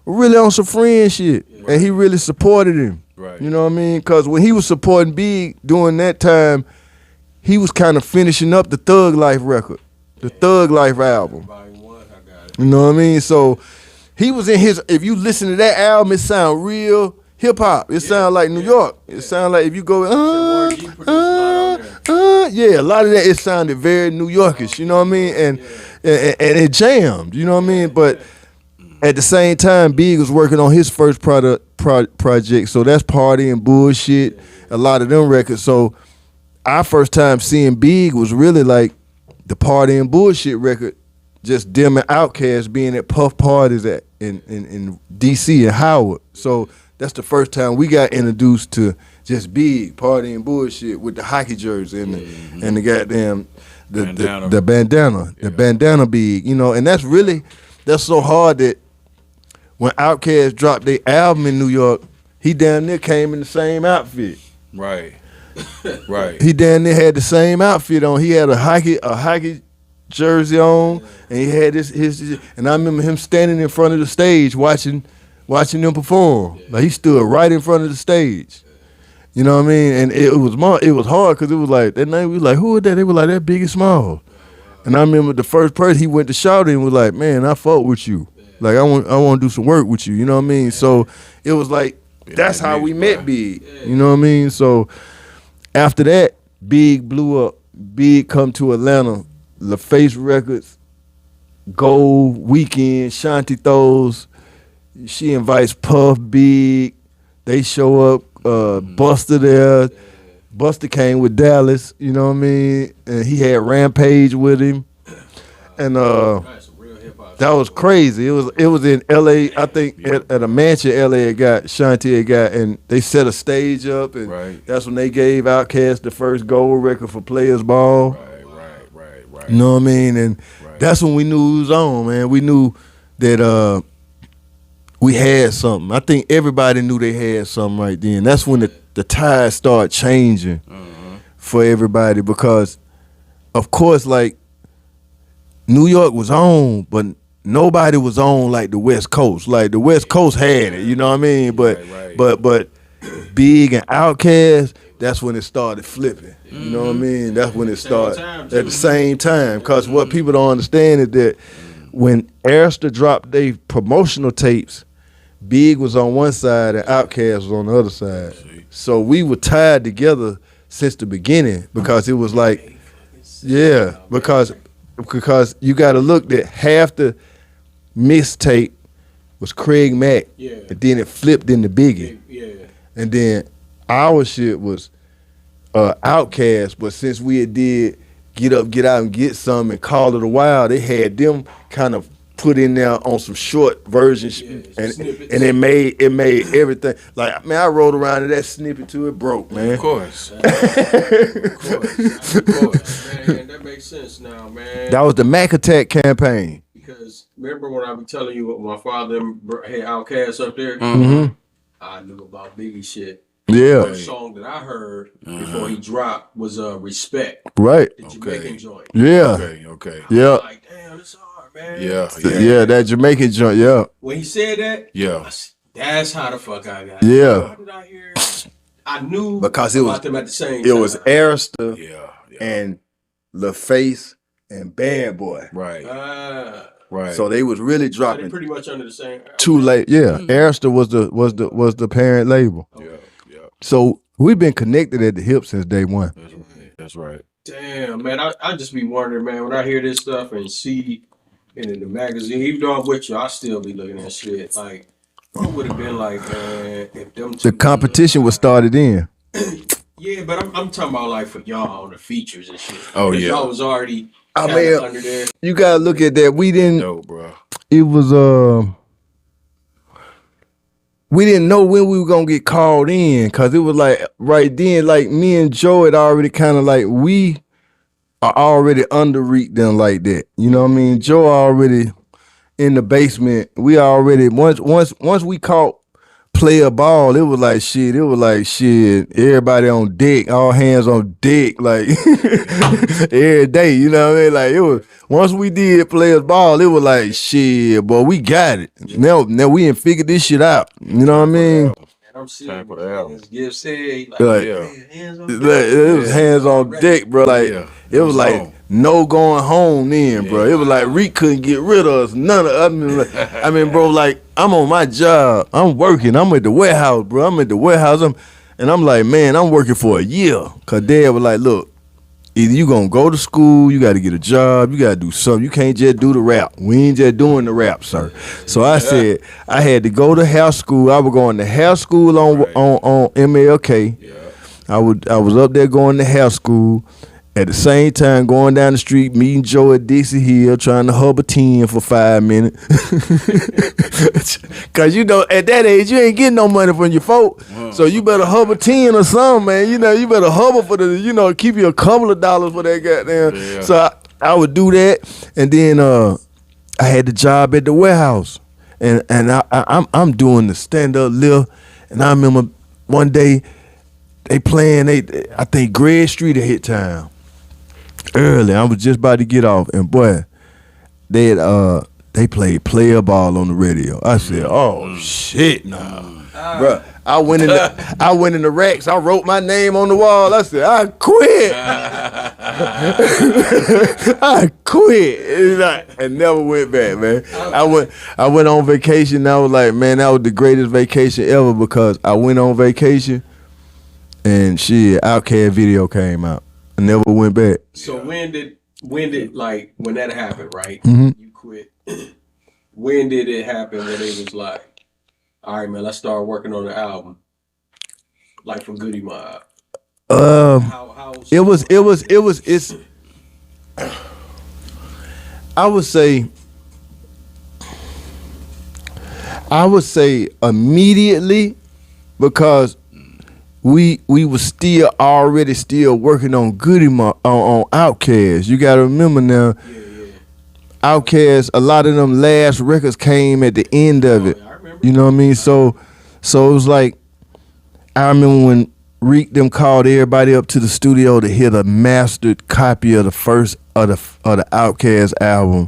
really on some friend shit. And he really supported him. Right. You know what I mean? Because when he was supporting Big during that time, he was kind of finishing up the Thug Life record, the Thug Life album. Volume 1, I got it. You know what I mean? So he was in his, if you listen to that album, it sound real hip hop. It sound like New York. It sound like if you go, yeah, a lot of that, it sounded very New Yorkish, you know what I mean? And it jammed, you know what I mean? But at the same time, Big was working on his first project, so that's Party and Bullshit, a lot of them records. So our first time seeing Big was really like the Party and Bullshit record, just them and Outkast being at Puff parties in DC and Howard. So that's the first time we got introduced to just Big Party and Bullshit with the hockey jersey and the goddamn the bandana Big, and that's so hard that when Outkast dropped their album in New York, he down there came in the same outfit. Right. Right. He down there had the same outfit on. He had a hockey jersey on, and he had his and I remember him standing in front of the stage watching them perform. Like he stood right in front of the stage. You know what I mean? And it was hard because it was like that night we was like, who is that? They were like, that Big and Small. And I remember the first person he went to shout and was like, man, I fought with you. Like I want to do some work with you. You know what I mean? So it was like that's how we met Big. You know what I mean? So after that, Big blew up. Big come to Atlanta. LaFace Records, Gold, Weekend, Shanti throws. She invites Puff, Big. They show up. Buster there. Buster came with Dallas. You know what I mean? And he had Rampage with him. And that was crazy. It was in L.A. I think at a mansion L.A. Shanti got, and they set a stage up, and that's when they gave Outkast the first gold record for Players Ball. Right. You know what I mean? And that's when we knew it was on, man. We knew that we had something. I think everybody knew they had something right then. That's when the tide started changing for everybody because, of course, like, New York was on, but nobody was on like the West Coast. Like the West Coast had it, you know what I mean? But Big and Outkast, that's when it started flipping. You know what I mean? That's when it started at the same time. Because what people don't understand is that when Arista dropped their promotional tapes, Big was on one side and Outkast was on the other side. So we were tied together since the beginning because it was like, yeah, because you got to look that half the mixtape was Craig Mack, and then it flipped into Biggie, and then our shit was Outkast. But since we had did Get Up, Get Out, and Get Some and Call It a While, they had them kind of put in there on some short versions, and it made everything. Like, man, I rolled around to that snippet till it broke, man. Of course. Of course. Man, that makes sense now, man. That was the Mac Attack campaign. Because remember when I was telling you what my father had Outkast up there? Mm-hmm. I knew about Biggie shit. Yeah. The song that I heard before he dropped was Respect. Right. The Jamaican joint. Yeah. Okay. Yeah. Like, damn, it's hard, man. Yeah, that Jamaican joint, yeah. When he said that, that's how the fuck I got it. Yeah. How did I hear it? I knew because it was them at the same it time. was Arista Yeah. and LaFace and Bad Boy. Right. Right. So they was really They dropping pretty much under the same. too late. Yeah. Arista was the parent label. Yeah. So we've been connected at the hip since day one. That's right. Damn, man, I just be wondering, man, when I hear this stuff and see it in the magazine, even though I'm with you, I still be looking at shit. Like, what would have been like, man, if them two The competition was started in. Yeah, but I'm talking about like for y'all on the features and shit. Oh, yeah. Y'all was already I mean, under there. you gotta look at that. We didn't. No, bro. It was we didn't know when we were gonna get called in, cause it was like right then, like me and Joe had already kind of like we are already underreached them like that. You know what I mean? Joe already in the basement. We already once we caught player ball, it was like shit. Everybody on deck, all hands on deck, like every day. You know what I mean? Like it was once we did players ball, it was like shit, boy, we got it. Now we didn't figure this shit out. You know what I mean? I'm sitting Time for the album. as Gipp said, like, Like, hands on it was hands on deck, bro. Like it was like no going home then, bro. It was like Reek couldn't get rid of us. None of I mean, bro, like I'm on my job. I'm working. I'm at the warehouse, bro. I'm at the warehouse. And I'm like, man, I'm working for a year. Cause Dad was like, look, either you gonna go to school, you gotta get a job, you gotta do something. You can't just do the rap. We ain't just doing the rap, sir. So I said I had to go to house school. I was going to house school on MLK. Yeah. I was up there going to house school. At the same time, going down the street, meeting Joe at Dixie Hill, trying to hub a 10 for 5 minutes. Cause you know, at that age, you ain't getting no money from your folk. So you better hub a 10 or something, man. You know, you better hubble for the, keep you a couple of dollars for that goddamn. Yeah. So I would do that. And then I had the job at the warehouse. And I'm doing the stand-up lift. And I remember one day they playing, I think Greg Street had hit town. Early, I was just about to get off, and boy, they played player ball on the radio. I said, "Oh shit, nah, bro." I went in the racks. I wrote my name on the wall. I said, "I quit." I quit, and never went back, man. I went on vacation. And I was like, man, that was the greatest vacation ever because I went on vacation, and shit, Outkast video came out. I never went back. So when did like when that happened, right? Mm-hmm. You quit. When did it happen when it was like, all right, man, let's start working on the album, like for Goodie Mob? It's. I would say immediately because we were still working on Goodie Mob on Outkast. You gotta remember now, Outkast, a lot of them last records came at the end of it. I remember. You know what I mean? So it was like I remember when Reek them called everybody up to the studio to hear the mastered copy of the first of the Outkast album,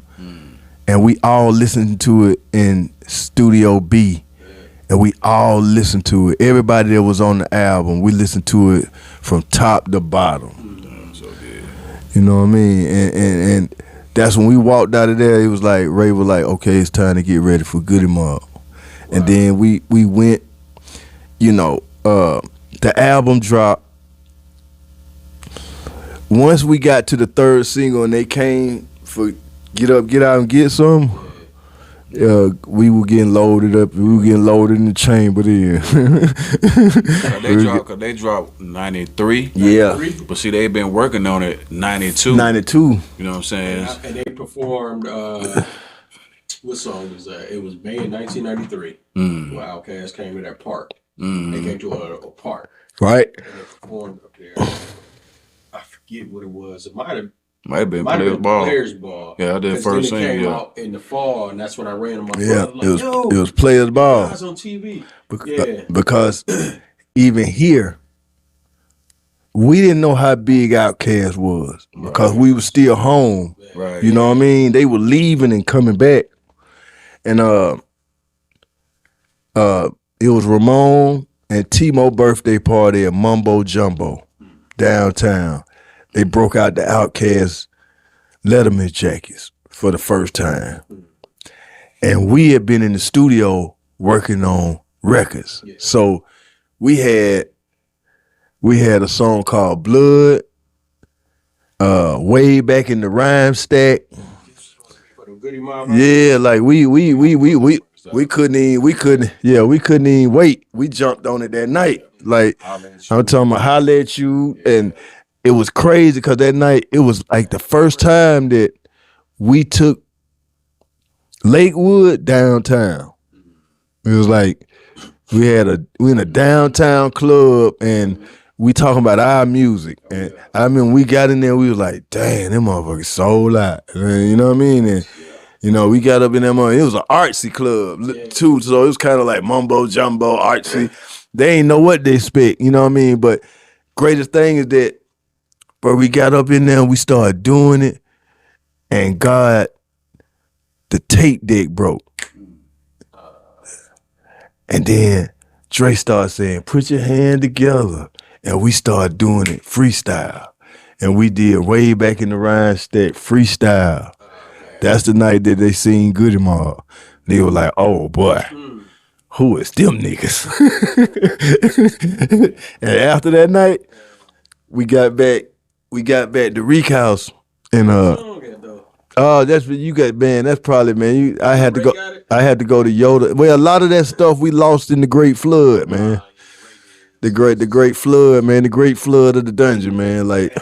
and we all listened to it in Studio B. And we all listened to it. Everybody that was on the album, we listened to it from top to bottom. You know what I mean? And that's when we walked out of there. It was like Ray was like, "Okay, it's time to get ready for Goodie Mob." And then we went. The album dropped. Once we got to the third single and they came for "Get Up, Get Out, and Get Some." We were getting loaded up. We were getting loaded in the chamber there. They dropped 93. Yeah. But see, they've been working on it 92. 92. You know what I'm saying? And they performed What song was that? It was made in 1993 when Outkast came to that park. They came to a park. Right. And they performed up there. I forget what it was. It might have been Players Ball. Yeah, I did first then it thing. came out in the fall, and that's when I ran to my Yeah, brother. Like, it was Players Ball. Guys on TV. Because even here, we didn't know how big Outkast was because we were still home. Right. You know what I mean? They were leaving and coming back. And it was Ramon and Timo birthday party at Mumbo Jumbo downtown. They broke out the Outkast Letterman jackets for the first time. And we had been in the studio working on records. Yeah. So we had a song called Blood, way back in the rhyme stack. Yeah, like we couldn't even wait. We jumped on it that night. Like I'm talking about Holla at You, and it was crazy because that night it was like the first time that we took Lakewood downtown. It was like we in a downtown club and we talking about our music. And I mean, we got in there, we was like, dang, them motherfuckers sold out. You know what I mean? And you know, we got up in that moment. It was an artsy club too, so it was kind of like mumbo jumbo, artsy. They ain't know what they expect, you know what I mean? But greatest thing is that, bro, we got up in there and we started doing it, and God, the tape deck broke. And then Dre started saying, put your hand together. And we started doing it freestyle. And we did way back in the rhyme stack freestyle. That's the night that they seen Goodie Mob. They were like, oh boy, who is them niggas? And after that night, we got back to Reek House. And that's what you got, man. That's probably, man. I had to go to Yoda. Well, a lot of that stuff we lost in the Great Flood, man. The great flood, man. The great flood of the dungeon, man. Like,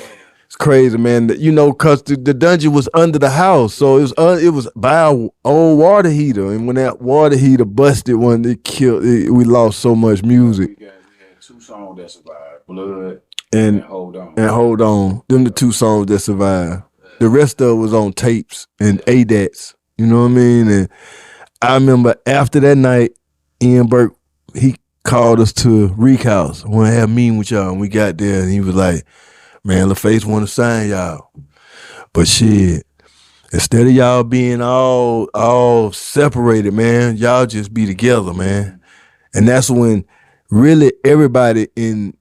it's crazy, man. You know, cause the dungeon was under the house, so it was by an old water heater, and when that water heater busted, we lost so much music. We had 2 songs that survived: Blood and Hold On. And Hold On. Them the 2 songs that survived. The rest of it was on tapes and ADATs. You know what I mean? And I remember after that night, Ian Burke, he called us to Reek House. I want to have a meeting with y'all. And we got there and he was like, man, LaFace want to sign y'all. But shit, instead of y'all being all separated, man, y'all just be together, man. And that's when really everybody in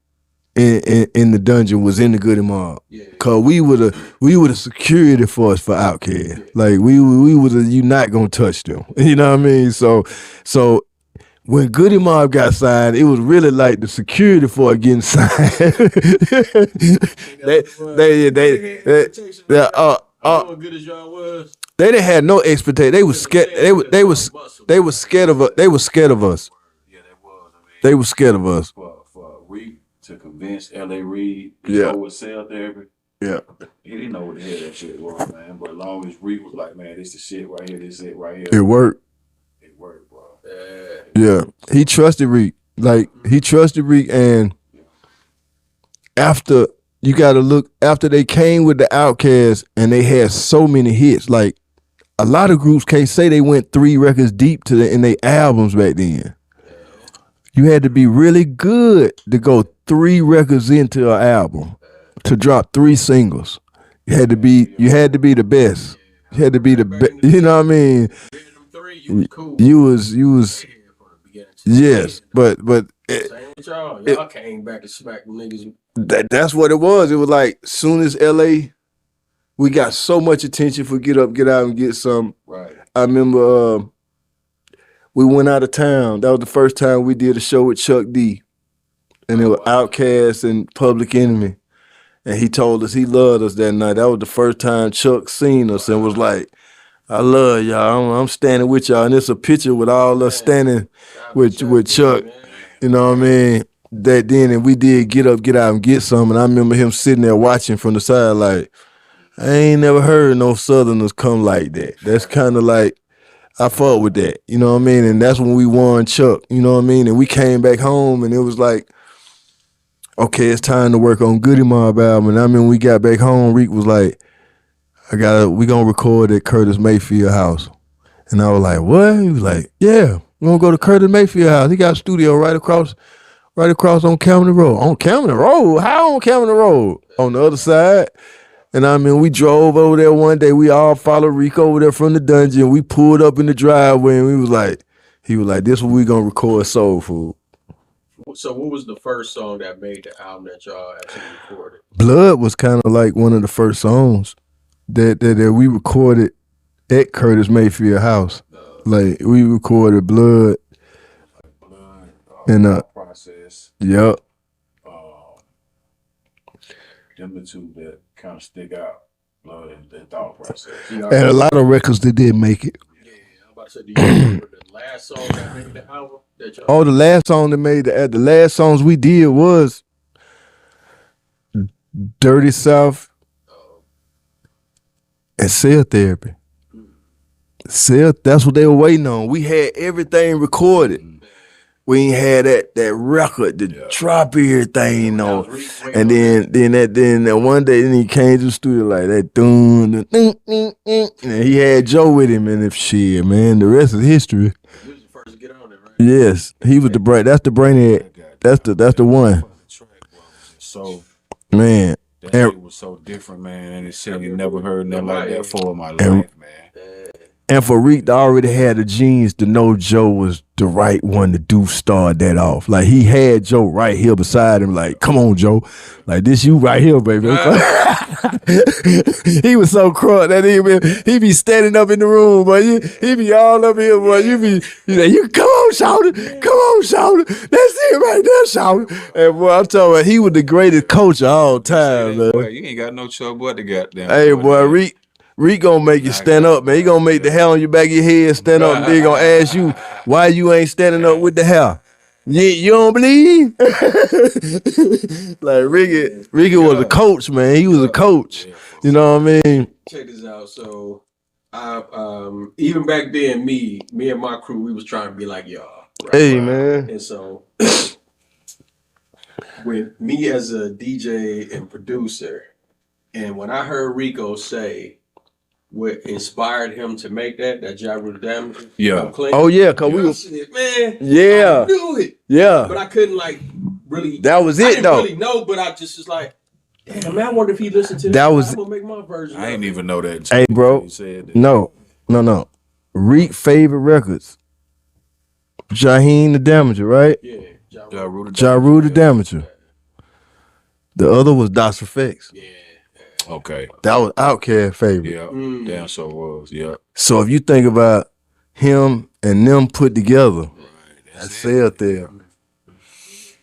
the dungeon was in the Goodie Mob. Cause we were the security force for Outkast. Like we was you not gonna touch them. You know what I mean? So when Goodie Mob got signed, it was really like the security for it getting signed. They didn't have no expectation. They was scared. They was scared of us. They was scared of us. Yeah, they was. I mean, they was scared of us. For Reed to convince L.A. Reid to go with cell therapy. Yeah. He didn't know what the hell that shit was, man. But as long as Reed was like, man, this the shit right here. This it right here. It worked. It worked, bro. Yeah. He trusted Reek. And after they came with the Outkast and they had so many hits, like a lot of groups can't say they went 3 records deep in their albums back then. You had to be really good to go 3 records into an album, to drop 3 singles. You had to be the best. You had to be the best. You know what I mean? You was yes, but y'all came back to smack them niggas. That's what it was. It was like soon as LA, we got so much attention for Get Up, Get Out, and Get Some. Right. I remember we went out of town. That was the first time we did a show with Chuck D. And it was Outkast and Public Enemy. And he told us he loved us that night. That was the first time Chuck seen us and was like, I love y'all. I'm standing with y'all. And it's a picture with all us standing with Chuck. You know what I mean? That then, and we did Get Up, Get Out, and Get Some. And I remember him sitting there watching from the side like, I ain't never heard no Southerners come like that. That's kind of like, I fuck with that. You know what I mean? And that's when we won Chuck. You know what I mean? And we came back home, and it was like, okay, it's time to work on Goodie Mob album. And I mean, we got back home, Reek was like, we gonna record at Curtis Mayfield house. And I was like, what? He was like, yeah, we gonna go to Curtis Mayfield house. He got a studio right across on Camden Road. On Camden Road? How on Camden Road? On the other side. And I mean, we drove over there one day. We all followed Rico over there from the dungeon. We pulled up in the driveway, and he was like, this is what we gonna record Soul Food. So what was the first song that made the album that y'all actually recorded? Blood was kind of like one of the first songs that we recorded at Curtis Mayfield house. Like we recorded Blood. And Process. Yep. Them the two that kind of stick out. Blood and Thought Process. You know, And a lot of records that did make it. yeah, I'm about to say, do you remember the last song that made the album that y'all? Oh, the last song that made the last songs we did was Dirty South and Cell Therapy. That's what they were waiting on. We had everything recorded. We ain't had that record, the drop everything on. And then that one day, then he came to the studio like that, and he had Joe with him, and if shit, man, the rest is history. He was the first to get on it, right? Yes, he was the brain. That's the brainhead. That's the one. So Man, that shit was so different, man. And it's shit you never heard nothing like that for in my life, man. and for Reek to already had the genes to know Joe was the right one to start that off. Like he had Joe right here beside him, like, come on, Joe. Like this you right here, baby. He was so crunk that he be standing up in the room, but he be all up here, boy. You come on, shout it. Come on, shout it. That's it right there, shout it. And boy, I'm talking about he was the greatest coach of all time, man. Boy, you ain't got no trouble but the goddamn. Hey, boy, Reek gonna make you stand up, man. He gonna make the hair on your back of your head stand up, and then he gonna ask you why you ain't standing up with the hair. You don't believe? Like Ricky was a coach, man. He was a coach. You know what I mean? Check this out. So, I even back then, me and my crew, we was trying to be like y'all. Right? Hey, man. And so, with me as a DJ and producer, and when I heard Rico say what inspired him to make that Gyro Damage. Yeah. Oh yeah, cause we was man. yeah. I knew it. Yeah. But I couldn't like really. That was it I didn't though. really know, but I just was like, damn, man, I wonder if he listened to this. That was. I'm gonna make my version. I didn't even know that. Hey, bro. You said that. No. Reek favorite records. Jaheim the Damager, right? Yeah. Ja Rule the Damager. The other was Das Effects. Yeah. Okay. That was Outkast favorite. Yeah. Damn, so was. Yeah. So if you think about him and them put together, that's Cell Therapy.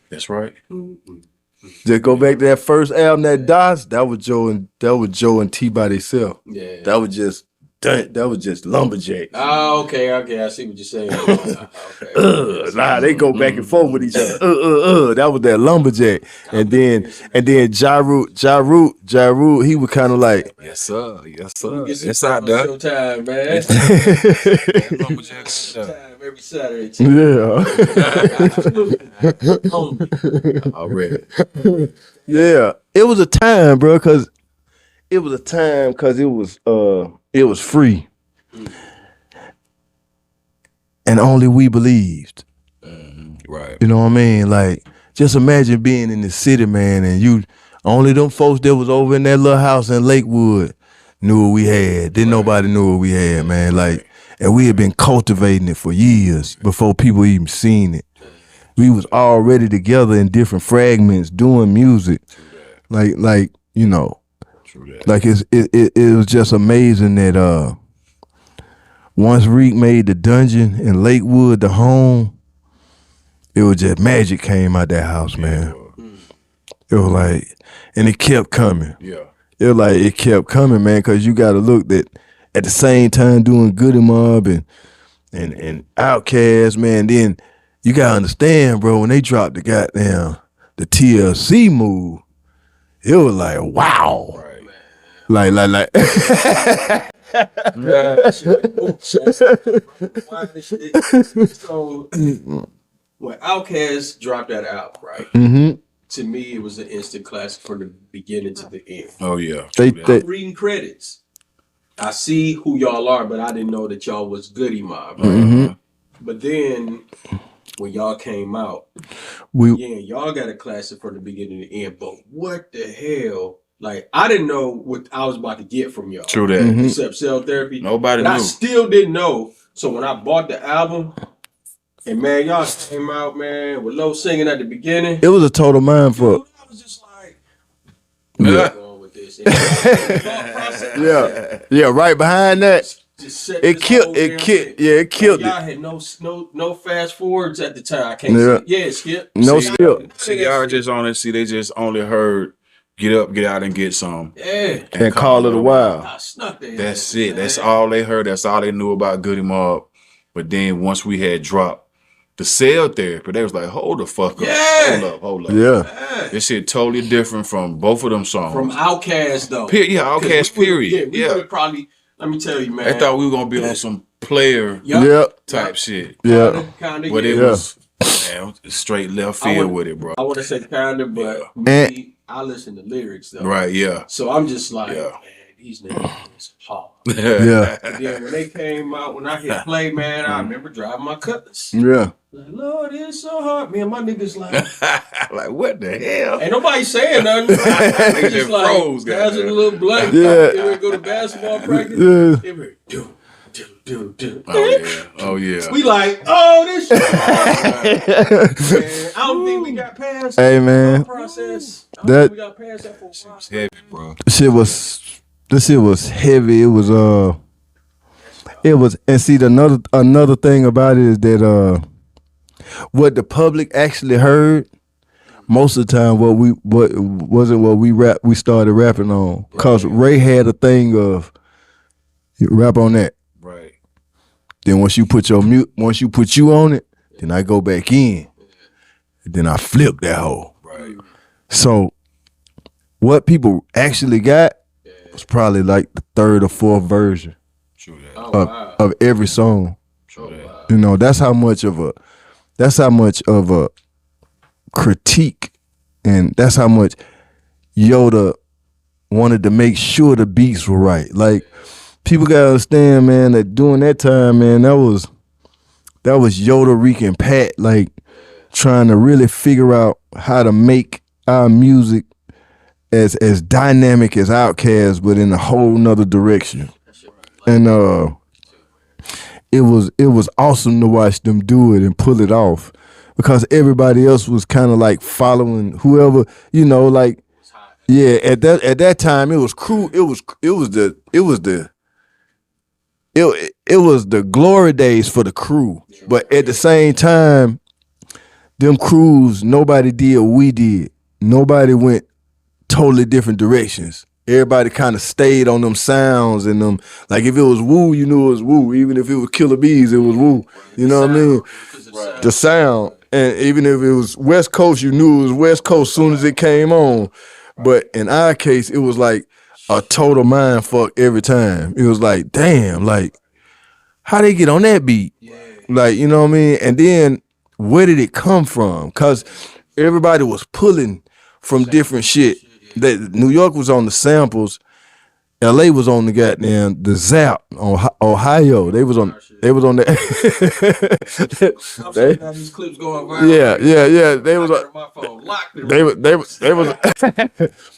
That's right. Just go back to that first album, that DOS. That was Joe and T by themselves. Yeah. That was just lumberjack. Oh, okay. I see what you're saying. Nah, they go back and forth with each other. That was that lumberjack. And then Ja Rule, he was kind of like, Yes, sir. It's out there. Showtime, man. Showtime every Saturday. yeah. Already. Yeah. It was a time, bro, because it was free. And only we believed. Right. You know what I mean? Like, just imagine being in the city, man, and only them folks that was over in that little house in Lakewood knew what we had. Didn't nobody know what we had, man. Like, and we had been cultivating it for years before people even seen it. We was already together in different fragments doing music. Like, you know. Like it was just amazing that once Reek made the dungeon in Lakewood the home, it was just magic came out that house, man. It was like, and it kept coming. Yeah. It kept coming, man, because you got to look that at the same time doing Goodie Mob and Outkast, man. Then you gotta understand, bro, when they dropped the TLC move, it was like, wow. Right. Like So when Outkast dropped that album, right? Mm-hmm. To me, it was an instant classic from the beginning to the end. Oh yeah. I'm reading credits. I see who y'all are, but I didn't know that y'all was Goodie Mob. Right? Mm-hmm. But then when y'all came out, y'all got a classic from the beginning to the end. But what the hell? Like, I didn't know what I was about to get from y'all. True that. Except Cell Therapy. Nobody but knew. I still didn't know. So when I bought the album, and man, y'all came out, man, with low singing at the beginning. It was a total mind fuck. I was just like, yeah. Going with this. Yeah. Right behind that. It killed. It killed. Y'all had no fast forwards at the time. I can't say. Yeah, skip. No skip. See, y'all just on it. See, they just only heard get up, get out, and get some. Yeah. And call it a while. I snuck that. That's it. That's all they heard. That's all they knew about Goodie Mob. But then once we had dropped the Cell Therapy, they was like, hold the fuck up. Yeah. Hold up. Yeah. This shit totally different from both of them songs. From Outkast, though. Outkast, period. We would have probably, let me tell you, man. They thought we were going to be on some player type shit. Kinda, but it was, man, straight left field with it, bro. I want to say kinda, but me, I listen to lyrics, though. Right, yeah. So I'm just like, man, these niggas is hard. Yeah. And then when they came out, when I hit play, man, I remember driving my Cutlass. Yeah. Like, Lord, it's so hard. Me and my niggas like, like, what the hell? Ain't nobody saying nothing. They just like, froze, guys in a little blank. Yeah. They would go to basketball practice. Yeah. They were do. Oh, yeah. We like, oh, this shit. Man, I don't think we got past the process. I don't That- think we got past that for a while. It's heavy, bro. This shit was heavy. It was, and see, another thing about it is that what the public actually heard most of the time wasn't what we started rapping on, cause Ray had a thing of you rap on that. Right. Then once you put you on it, then I go back in, and then I flip that hole. Right. So what people actually got was probably like the third or fourth version True that. of every song. True that. You know, that's how much of a critique, and that's how much Yoda wanted to make sure the beats were right. Like, people gotta understand, man, that during that time, man, that was Yoda, Reek, and Pat, like, trying to really figure out how to make our music as dynamic as Outkast, but in a whole nother direction. And it was awesome to watch them do it and pull it off, because everybody else was kind of like following whoever, you know, like, yeah, at that time it was crew, it was the glory days for the crew. But at the same time, them crews, nobody did what we did. Nobody went totally different directions. Everybody kind of stayed on them sounds and them, like, if it was Woo, you knew it was Woo. Even if it was Killer Bees, it was Woo. You know what I mean? The sound. And even if it was West Coast, you knew it was West Coast as soon as it came on. But in our case, it was like a total mind fuck every time. It was like, damn, like, how they get on that beat? Like, you know what I mean? And then where did it come from? Because everybody was pulling from different shit. New York was on the samples. LA was on the goddamn the Zap on Ohio. They was on that. These clips going viral. Yeah. They was on my phone locked.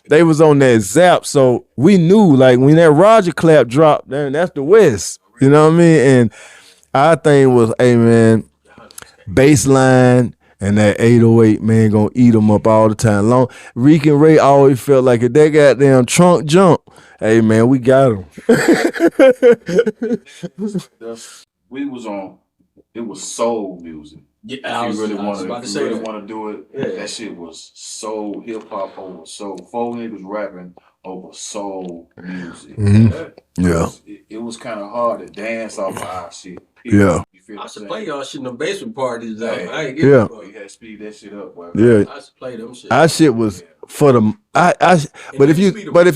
they was on that Zap. So we knew, like, when that Roger clap dropped, then that's the West. You know what I mean? And our thing was, hey man, baseline and that 808, man, gonna eat them up all the time. Long Reek and Ray always felt like if that goddamn trunk jump, hey man, we got them. We was on. It was soul music. Yeah, If I was you really about to say really that. want to do it, that shit was soul hip hop over soul. Four niggas rapping over soul music. Yeah. It was kind of hard to dance off of our shit. Yeah. You feel I what I'm used to saying? play y'all shit in the basement parties though. Hey. I ain't get Yeah. it. You had to speed that shit up, boy. Yeah. I used to play them shit. Our shit was for the but if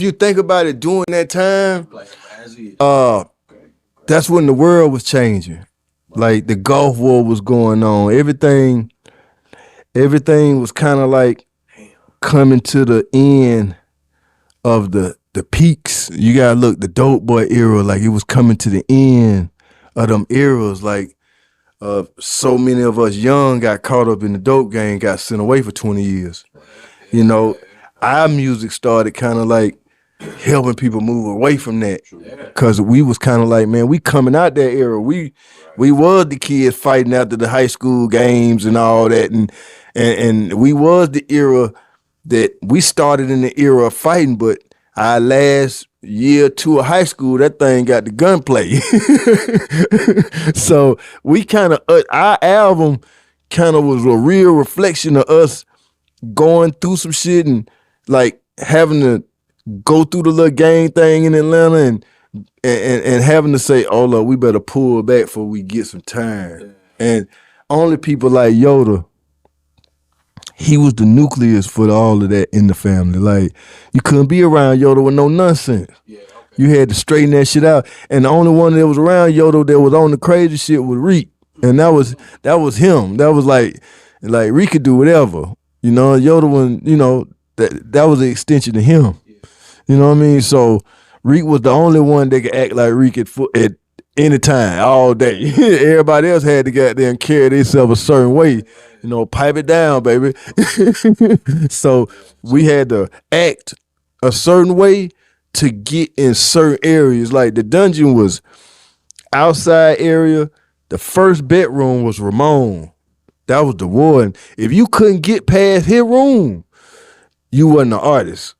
you think about it, during that time, that's when the world was changing. Like the Gulf War was going on. Everything was kind of like coming to the end of the peaks. You gotta look, the dope boy era, like it was coming to the end of them eras. Like so many of us young got caught up in the dope game, got sent away for 20 years. You know, our music started kind of like helping people move away from that, because we was kind of like, man, we coming out that era. We was the kids fighting after the high school games and all that, and we was the era that we started in the era of fighting, but our last year or two of high school, that thing got the gunplay. So we kind of, our album kind of was a real reflection of us going through some shit and like having to go through the little gang thing in Atlanta and having to say, oh look, we better pull back before we get some time. And only people like Yoda, he was the nucleus for all of that in the family. Like, you couldn't be around Yoda with no nonsense. You had to straighten that shit out. And the only one that was around Yoda that was on the crazy shit was Reek. And that was him. That was like Reek could do whatever. You know, Yoda was, you know, that was an extension of him. You know what I mean? So Reek was the only one that could act like Reek at any time, all day. Everybody else had to get there and carry themselves a certain way. You know, pipe it down, baby. So we had to act a certain way to get in certain areas. Like the dungeon was outside area. The first bedroom was Ramon. That was the warden. If you couldn't get past his room, you wasn't an artist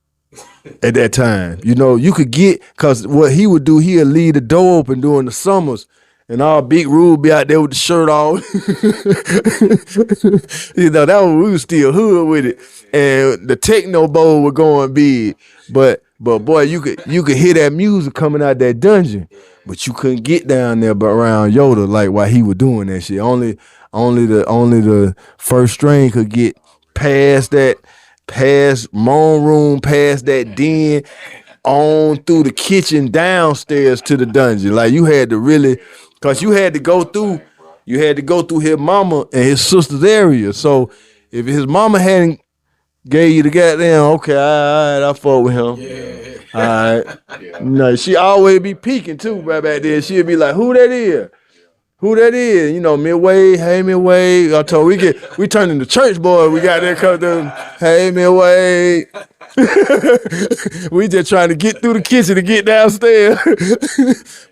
at that time. You know, you could get, because what he would do, he'd leave the door open during the summers, and all Big Rube be out there with the shirt off. You know, that was, we was still hood with it. And the techno bowl was going big. But boy, you could hear that music coming out that dungeon, but you couldn't get down there but around Yoda like while he was doing that shit. Only the first string could get past Moan Room, past that den, on through the kitchen downstairs to the dungeon. Like you had to really, cause you had to go through his mama and his sister's area. So if his mama hadn't gave you the goddamn, okay, all right, I fought with him. Yeah. All right. No, she always be peeking too, right back there. She'd be like, who that is? Who that is? You know, Midway, hey Midway. I told we turned into church boys. We got there, come to, hey Midway. We just trying to get through the kitchen to get downstairs.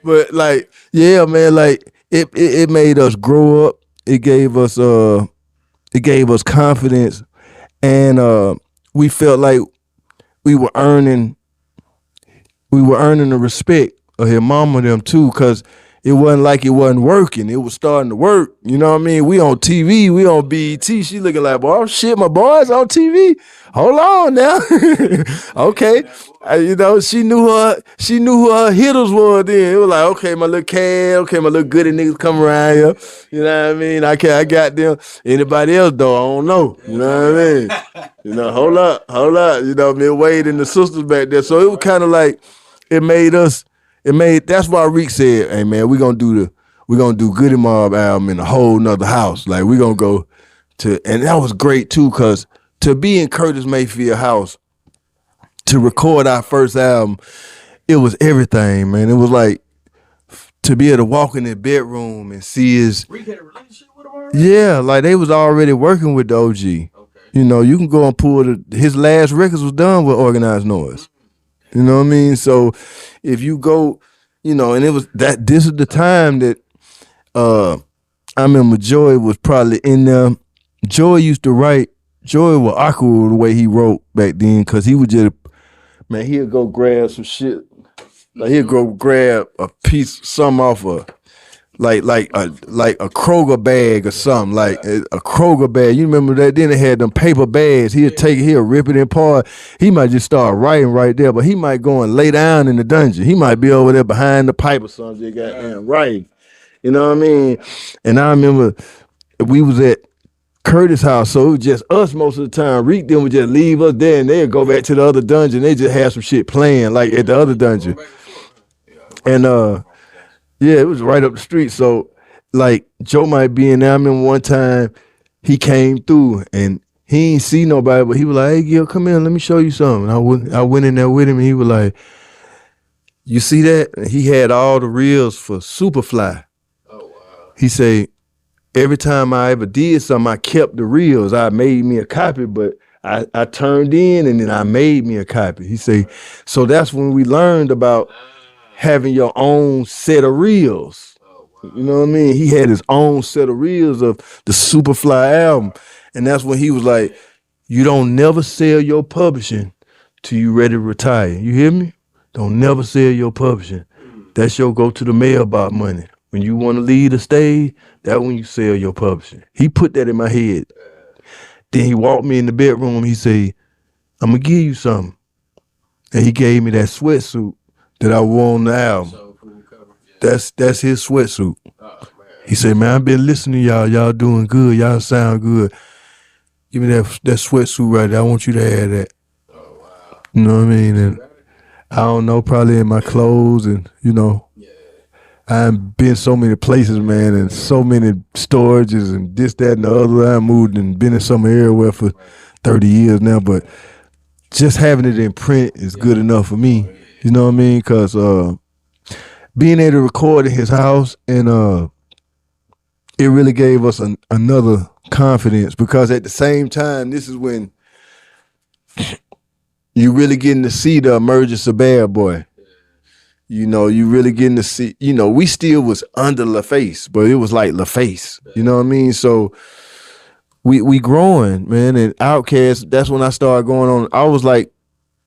But like, yeah, man, like it made us grow up. It gave us confidence, and we felt like we were earning the respect of his mama and them too, because it wasn't like it wasn't working. It was starting to work. You know what I mean? We on TV. We on BET. She looking like, boy, shit, my boy's on TV. Hold on now. Okay. You know, she knew who her hitters were then. It was like, okay, my little cat, okay, my little goodie niggas come around here. You know what I mean? I got them. Anybody else though, I don't know. You know what I mean? You know, hold up. You know, me Wade and the sisters back there. So it was kind of like, that's why Reek said, hey man, we're gonna do Goodie Mob album in a whole nother house. Like we're gonna go to, and that was great too, cause to be in Curtis Mayfield house to record our first album, it was everything, man. It was like to be able to walk in his bedroom and see his, Reek had a relationship with him already? yeah, like they was already working with the OG. Okay. You know, you can go and pull his last records was done with Organized Noise. You know what I mean? So if you go, you know, and it was that, this is the time that I remember Joy was probably in there. Joy used to write, Joy was awkward the way he wrote back then, because he would just, man, he'd go grab some shit. Like he'd go grab a piece, something off like a Kroger bag or something, like a Kroger bag. You remember that? Then they had them paper bags. He'll rip it apart. He might just start writing right there, but he might go and lay down in the dungeon. He might be over there behind the pipe or something, goddamn writing. You know what I mean? And I remember we was at Curtis' house, so it was just us most of the time. Reek then would just leave us there, and they'd go back to the other dungeon. They just have some shit playing, like at the other dungeon. And yeah, it was right up the street. So like Joe might be in there. I remember one time he came through and he ain't see nobody, but he was like, "Hey, Gil, come in, let me show you something." I went in there with him and he was like, "You see that?" And he had all the reels for Superfly. Oh wow. He say, every time I ever did something, I kept the reels. I made me a copy, but I turned in and then I made me a copy. He say, so that's when we learned about having your own set of reels. You know what I mean? He had his own set of reels of the Superfly album. And that's when he was like, you don't never sell your publishing till you ready to retire. You hear me? Don't never sell your publishing. That's your go to the mailbox money. When you want to leave the stage, that's when you sell your publishing. He put that in my head. Then he walked me in the bedroom. He said, I'm going to give you something. And he gave me that sweatsuit that I wore on the album. That's his sweatsuit. He said, man, I've been listening to y'all. Y'all doing good. Y'all sound good. Give me that sweatsuit right there. I want you to have that. You know what I mean? And I don't know, probably in my clothes and, you know. I've been so many places, man, and so many storages and this, that, and the other. I moved and been in some everywhere for 30 years now, but just having it in print is good enough for me. You know what I mean? Because being able to record in his house and it really gave us another confidence, because at the same time, this is when you really getting to see the emergence of Bad Boy. You know, you really getting to see, you know, we still was under LaFace, but it was like LaFace. You know what I mean? So we growing, man. And Outkast, that's when I started going on. I was like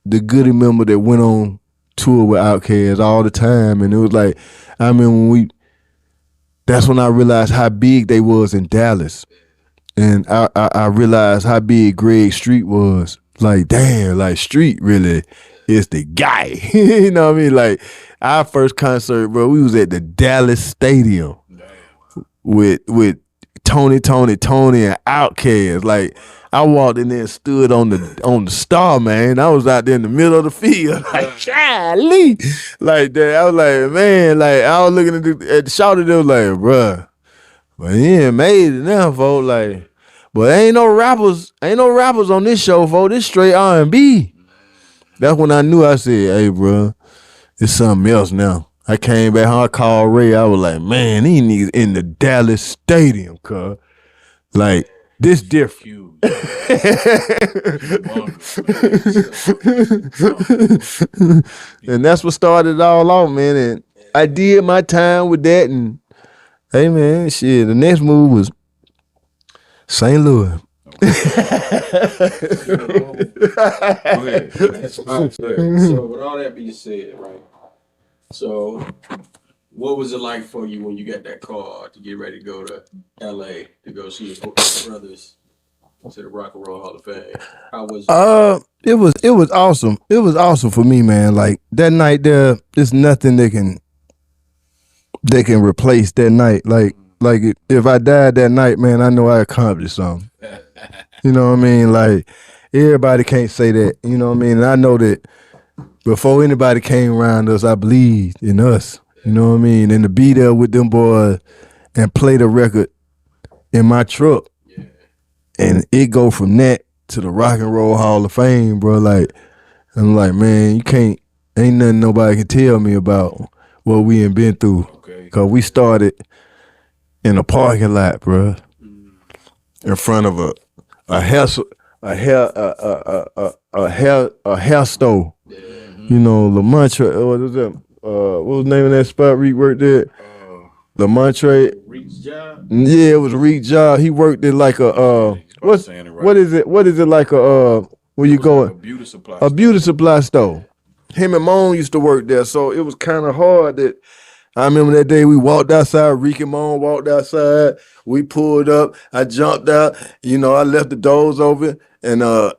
the Goodie member that went on tour with Outkast all the time. And it was like, I remember that's when I realized how big they was in Dallas. And I realized how big Greg Street was. Like, damn, like Street really is the guy. You know what I mean? Like, our first concert, bro, we was at the Dallas Stadium with Tony and Outkast. Like, I walked in there and stood on the star, man. I was out there in the middle of the field, like, Charlie. Like that. I was like, man, like, I was looking at the shouter, they was like, bruh, but he ain't made it now, folks. Like, but ain't no rappers on this show, folks. This straight R&B. That's when I knew. I said, hey, bro, it's something else now. I came back home, I called Ray. I was like, man, these niggas in the Dallas Stadium, cuz. Like, this different. And that's what started it all off, man. And I did my time with that. And, hey, man, shit, the next move was St. Louis. So with all that being said, right? So what was it like for you when you got that call to get ready to go to LA to go see your brothers to the Rock and Roll Hall of Fame? How was it? It was awesome. It was awesome for me, man. Like that night there's nothing that can replace that night. Like if I died that night, man, I know I accomplished something. You know what I mean? Like, everybody can't say that. You know what I mean? And I know that before anybody came around us, I believed in us. You know what I mean? And to be there with them boys and play the record in my truck, and it go from that to the Rock and Roll Hall of Fame, bro. Like, I'm like, man, ain't nothing nobody can tell me about what we ain't been through. Okay. Cause we started in a parking lot, bro, in front of a hair store. You know, Lamontre. What was that? What was the name of that spot Reek worked at? Lamontre. Reek's job? Yeah, it was Reek's job. He worked at like a what is it? What is it like a where you going? Like a beauty supply store. Him and Moan used to work there, so it was kind of hard that. I remember that day we walked outside, Reek and Moan walked outside, we pulled up, I jumped out, you know, I left the doors open, and then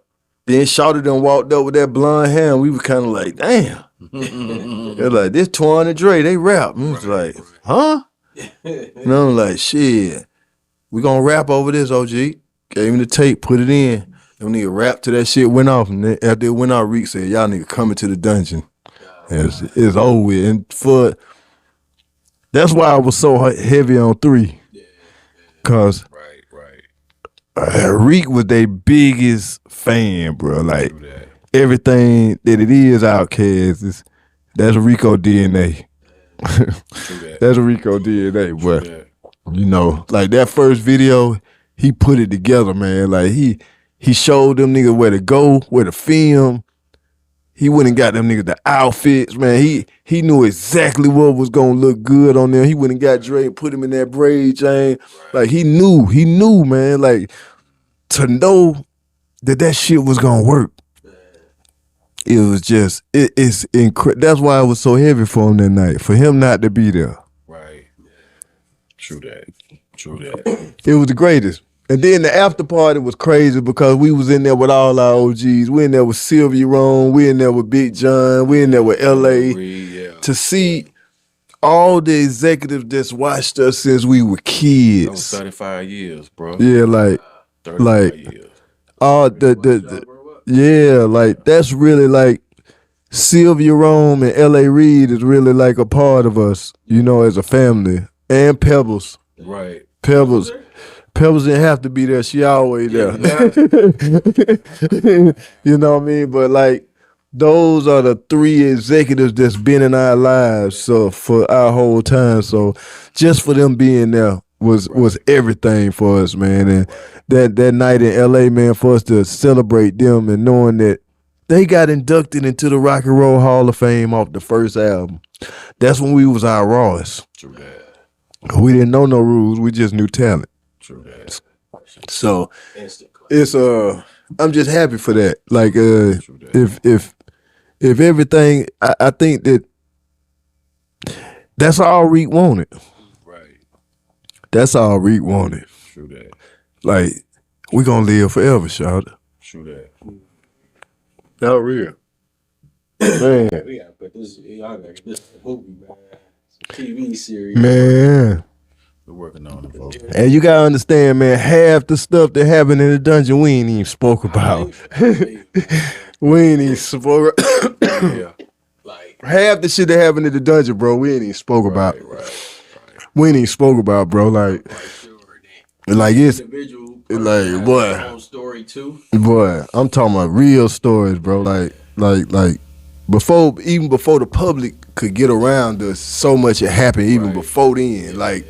Shawty done walked up with that blonde hair, and we was kind of like, damn. They're like, this Twan and Dre, they rap. And we was like, huh? And I'm like, shit, we gonna rap over this, OG. Gave him the tape, put it in. Them nigga rap till that shit went off, and then after it went off, Reek said, y'all nigga coming to the dungeon. It's over with. And That's why I was so heavy on 3. Cause Reek was their biggest fan, bro. Like everything that it is Outkast that's Rico DNA. That's Rico DNA, but you know, like that first video, he put it together, man. Like he showed them niggas where to go, where to film. He went and got them niggas the outfits, man. He knew exactly what was gonna look good on them. He went and got Dre and put him in that braid chain. Like he knew, man. Like to know that shit was gonna work. It was just, it's incredible. That's why it was so heavy for him that night. For him not to be there. Right. True that. It was the greatest. And then the after party was crazy because we was in there with all our OGs. We in there with Sylvia Rome. We in there with Big John. We in there with LA. To see all the executives that's watched us since we were kids. That was 35 years, bro. Yeah, like 35 years. All yeah, like that's really like Sylvia Rome and L.A. Reid is really like a part of us, you know, as a family. And Pebbles. Right. Pebbles didn't have to be there. She always there. You know what I mean? But like those are the 3 executives that's been in our lives so for our whole time. So just for them being there was everything for us, man. And that night in LA, man, for us to celebrate them and knowing that they got inducted into the Rock and Roll Hall of Fame off the first album. That's when we was our rawest. True that. We didn't know no rules. We just knew talent. True that. So it's I'm just happy for that. Like if everything, I think that's all Reek wanted. Right. That's all Reek wanted. True that. Like we gonna live forever, shout. True that. Not real. Man. We gotta put this. Y'all gotta get this movie, man. TV series. Man. We're working on it, folks. And you gotta understand, man, half the stuff that happened in the dungeon we ain't even spoke about. We ain't even spoke. Yeah. Like Half the shit that happened in the dungeon, bro, we ain't even spoke about. Right. We ain't even spoke about, bro. Like it's individual. like boy. Own story too. Boy, I'm talking about real stories, bro. Like before the public could get around us, so much had happened even before then. Like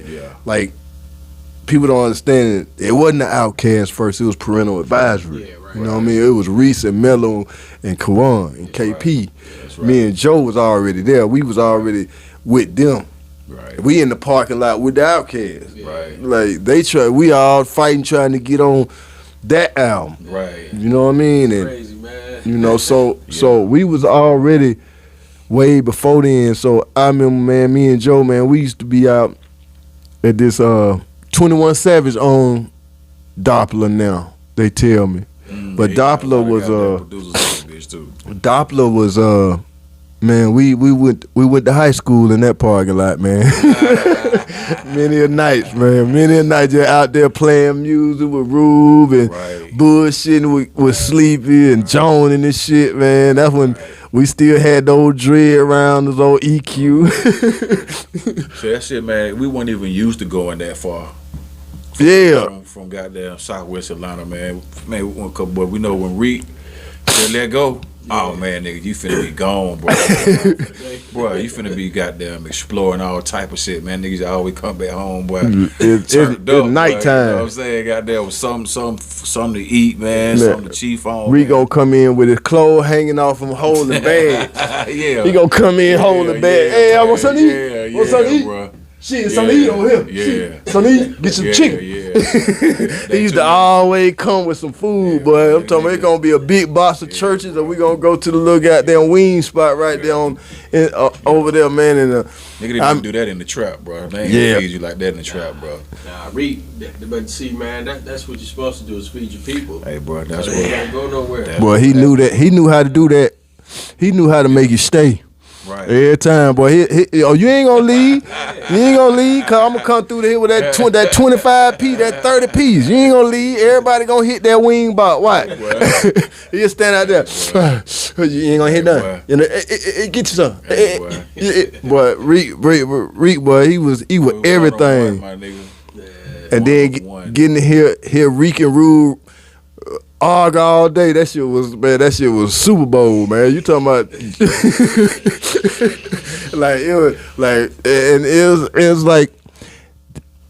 people don't understand it wasn't the Outkast first, it was Parental Advisory. Yeah, right. You know what I mean? It was Reese and Mello and Kawan and KP. Right. Me and Joe was already there. We was already with them. Right. We in the parking lot with the Outkast. Right. Like we all fighting trying to get on that album. Right. You know what I mean? And Crazy, man. you know, so we was already way before then. So I remember, man, me and Joe, man, we used to be out at this 21 Savage on Doppler now, they tell me. But Doppler was man, we went to high school in that parking lot, man. Many a nights, man. Many a night just out there playing music with Rube and bullshitting with Sleepy and Joan and this shit, man. That's when we still had the old dread around, those old EQ. So that shit, man, we weren't even used to going that far. From goddamn Southwest Atlanta, man. Man, but we know when Reek said let go. Oh man, nigga, you finna be gone, bro. Bro, you finna be goddamn exploring all type of shit, man. Niggas always come back home, boy. It's nighttime. You know what I'm saying? Goddamn, with something to eat, man. Something to chief on. We gonna come in with his clothes hanging off him, holding bag. Yeah. He gonna come in holding bag. Hey, I want something to eat. Want something to eat? Bro. Shit, something to eat over here. Shit, something to eat. Get some chicken. He used to always come with some food, boy. I'm talking about it's gonna be a big box of churches, or we gonna go to the little goddamn wing spot right there on over there, man. And nigga didn't do that in the trap, bro. They ain't gonna feed you like that in the trap, bro. Nah, Reed, but see, man, that's what you're supposed to do is feed your people. Hey, bro, they don't go nowhere. Boy, he knew that. He knew how to do that. He knew how to make you stay. Right. Every time, boy. Oh, you ain't gonna leave. You ain't gonna leave, cause I'm gonna come through here with that 25p, that 30 piece. You ain't gonna leave. Everybody gonna hit that wing box. Why? You just stand out there. You ain't gonna hit nothing. You know, get you some. Boy, Reek, boy, he was everything. My nigga. And then getting to hear Reek and Rube argue all day. That shit was Super Bowl, man. You talking about like it was like, and it was like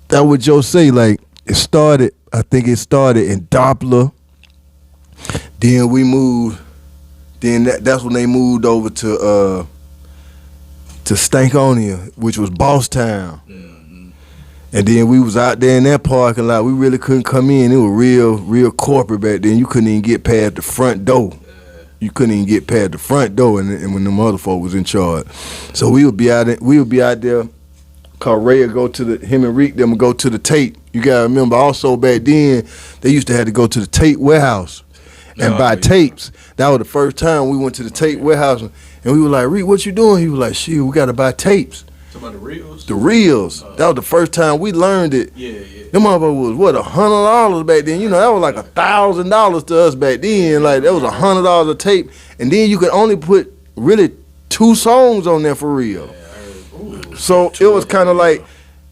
that what Joe say, like it started, I think it started in Doppler. Then we moved, then that's when they moved over to Stankonia, which was Boss Town. And then we was out there in that parking lot. We really couldn't come in. It was real corporate back then. You couldn't even get past the front door. You couldn't even get past the front door, and when the mother folk was in charge. So we would be out there. Cause Ray would go to him and Reek them would go to the tape. You gotta remember also back then they used to have to go to the tape warehouse and buy tapes. That was the first time we went to the tape warehouse, and we were like, Reek, what you doing? He was like, shit, we gotta buy tapes. About the reels? The reels. That was the first time we learned it. Yeah. Them motherfuckers was what, $100 back then. You know, that was like $1,000 to us back then. Like that was $100 a tape, and then you could only put really 2 songs on there for real. So it was kind of like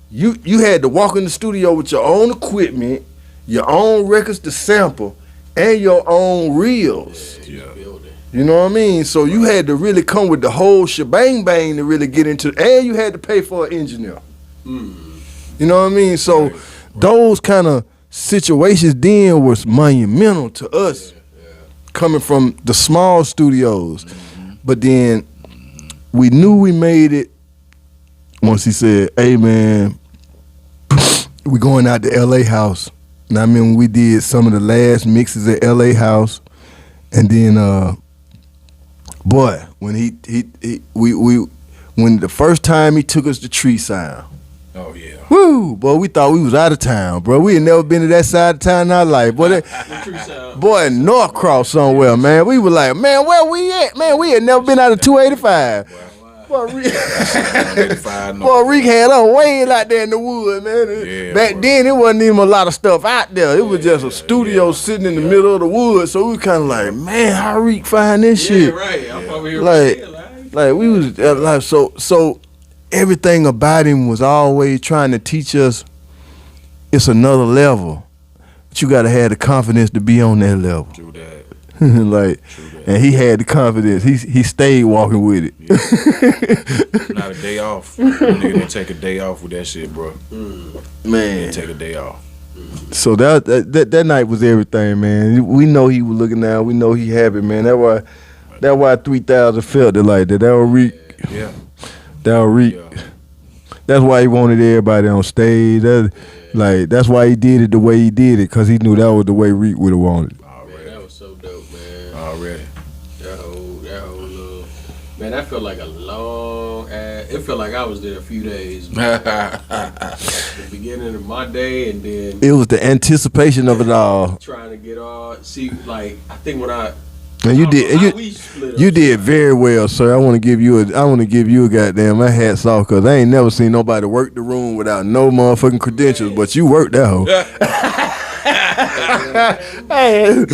you had to walk in the studio with your own equipment, your own records to sample, and your own reels. Yeah. You know what I mean? So you had to really come with the whole shebang bang to really get into, and you had to pay for an engineer. You know what I mean? So those kind of situations then was monumental to us coming from the small studios. But then we knew we made it once he said, hey man, we going out to LA House. And I mean, we did some of the last mixes at LA House, and then boy, when when the first time he took us to Tree Sound. Oh yeah. Woo! Boy, we thought we was out of town, bro. We had never been to that side of town in our life. Boy, boy, Northcross somewhere, man. We were like, man, where we at? Man, we had never been out of 285. Boy, Reek had us way out there in the wood, man. Yeah, back then, it wasn't even a lot of stuff out there. It was just a studio sitting in the middle of the woods. So we kind of like, man, how Reek find this shit? Right. I'm over here Like we was like so everything about him was always trying to teach us it's another level. But you gotta have the confidence to be on that level. True that. And he had the confidence. He stayed walking with it. Yeah. Not a day off. Nigga didn't take a day off with that shit, bro. Man, Take a day off. So that night was everything, man. We know he was looking down. We know he happy, man. That's why 3,000 felt it like that. That was Reek. Yeah. That was Reek. Yeah. That's why he wanted everybody on stage. That's why he did it the way he did it, because he knew that was the way Reek would have wanted it. Man, that was so dope, man. Already. That whole little, man, that felt like a long ass. It felt like I was there a few days. The beginning of my day, and then It was the anticipation of it all. trying to get all like I think when I And you did. how And we split you up. did very well, sir. I want to give you a goddamn my hats off, because I ain't never seen nobody work the room without no motherfucking credentials. But you worked that hoe. Hey,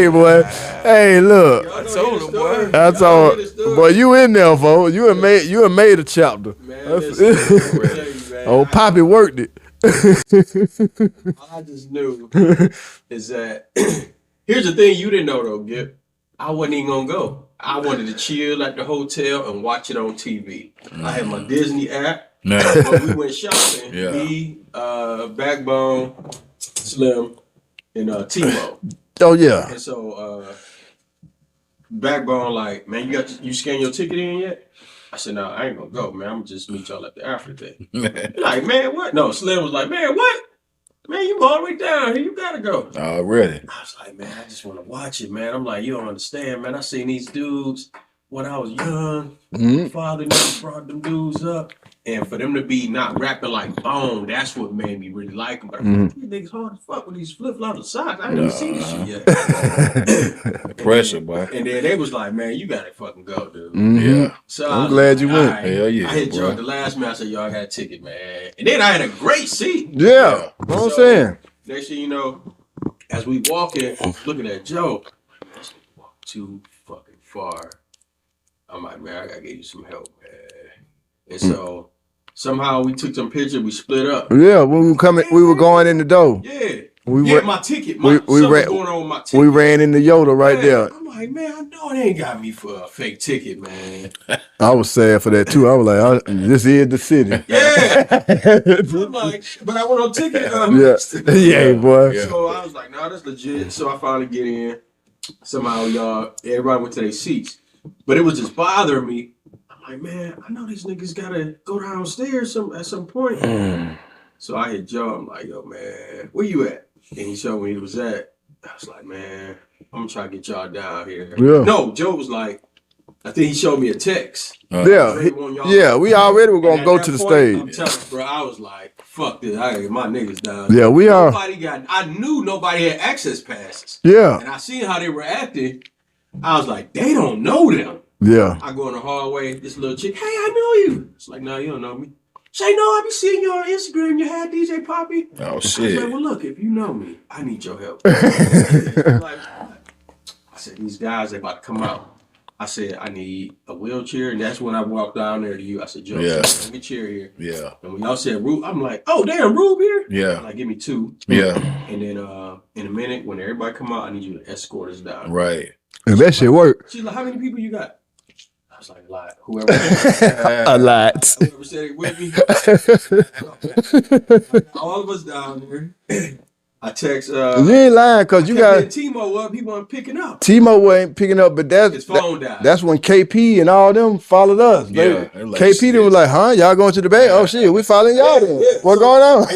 boy. Hey, look. I told him, boy. That's all. Boy, you in there, folks. You have made a chapter. Man, listen, I'm gonna tell you, man, Oh, Papi worked it. I just knew is that here's the thing you didn't know though, Gipp. I wasn't even gonna go. I wanted to chill at the hotel and watch it on TV. I had my Disney app. But we went shopping. Yeah. Me, Backbone, Slim, and Timo. Oh yeah. And so Backbone like, man, you scanned your ticket in yet? I said, no, I ain't gonna go, man. I'm gonna just meet y'all at the after thing. Like, man, what? No, Slim was like, man, what? Man, you all the way down here. You gotta go. Already. I was like, man, I just want to watch it, man. I'm like, you don't understand, man. I seen these dudes when I was young. Mhm. Father never brought them dudes up. And for them to be not rapping like Bone, that's what made me really like them. But I'm like, these niggas hard as fuck with these flip-flops and socks. I didn't even see this shit yet. Pressure, boy. And then they was like, man, you gotta fucking go, dude. Yeah. So I'm glad you went. all right. Hell yeah, I hit bro. y'all at the last match. I said, y'all got a ticket, man. And then I had a great seat. Yeah. You know what I'm saying? Next thing you know, as we walk in, looking at Joe, this nigga walk too fucking far. I'm like, man, I gotta get you some help, man. And so somehow we took some pictures, we split up. Yeah, when we were coming, we were going in the door. Yeah. We My ticket. we Something was ran- going on with my ticket. We ran into Yoda right there. I'm like, man, I know it ain't got me for a fake ticket, man. I was sad for that too. I was like, this is the city. Yeah. I'm like, but I went on ticket. Yeah, boy. Yeah. So I was like, nah, that's legit. So I finally get in. Somehow, everybody went to their seats. But it was just bothering me. I'm like, man, I know these niggas gotta go downstairs at some point. So I hit Joe. I'm like, yo, man, where you at? And he showed me where he was at. I was like, man, I'm gonna try to get y'all down here. Yeah. No, Joe was like, I think he showed me a text. Yeah, we already were gonna go to the stage. I'm telling you, bro, I was like, fuck this, I gotta get my niggas down. Yeah, we are. I knew nobody had access passes. Yeah, And I seen how they were acting. I was like, they don't know them. yeah. I go in the hallway, this little chick, hey, I know you. It's like, no, you don't know me. Say, no, I be seeing you on Instagram. You had DJ Papi. Oh I was shit. like, well, look, if you know me, I need your help. I said, these guys, they about to come out. I said, I need a wheelchair. And that's when I walked down there to you. I said, Joe, Yeah. let me chair here. Yeah. And when y'all said Rube, I'm like, oh, damn, Rube here? Yeah. I'm like, give me 2. Yeah. And then in a minute, when everybody come out, I need you to escort us down. Right. And that shit worked. She's like, how many people you got? I was like, a lot. Whoever A lot. whoever said it with me. All of us down there. I text You ain't lying, because you got Timo up, he wasn't picking up. Timo wasn't picking up, but His phone died. that's when KP and all them followed us. Yeah, they like, KP they was like, huh? Y'all going to the bank? Oh shit, we following y'all then. What going on?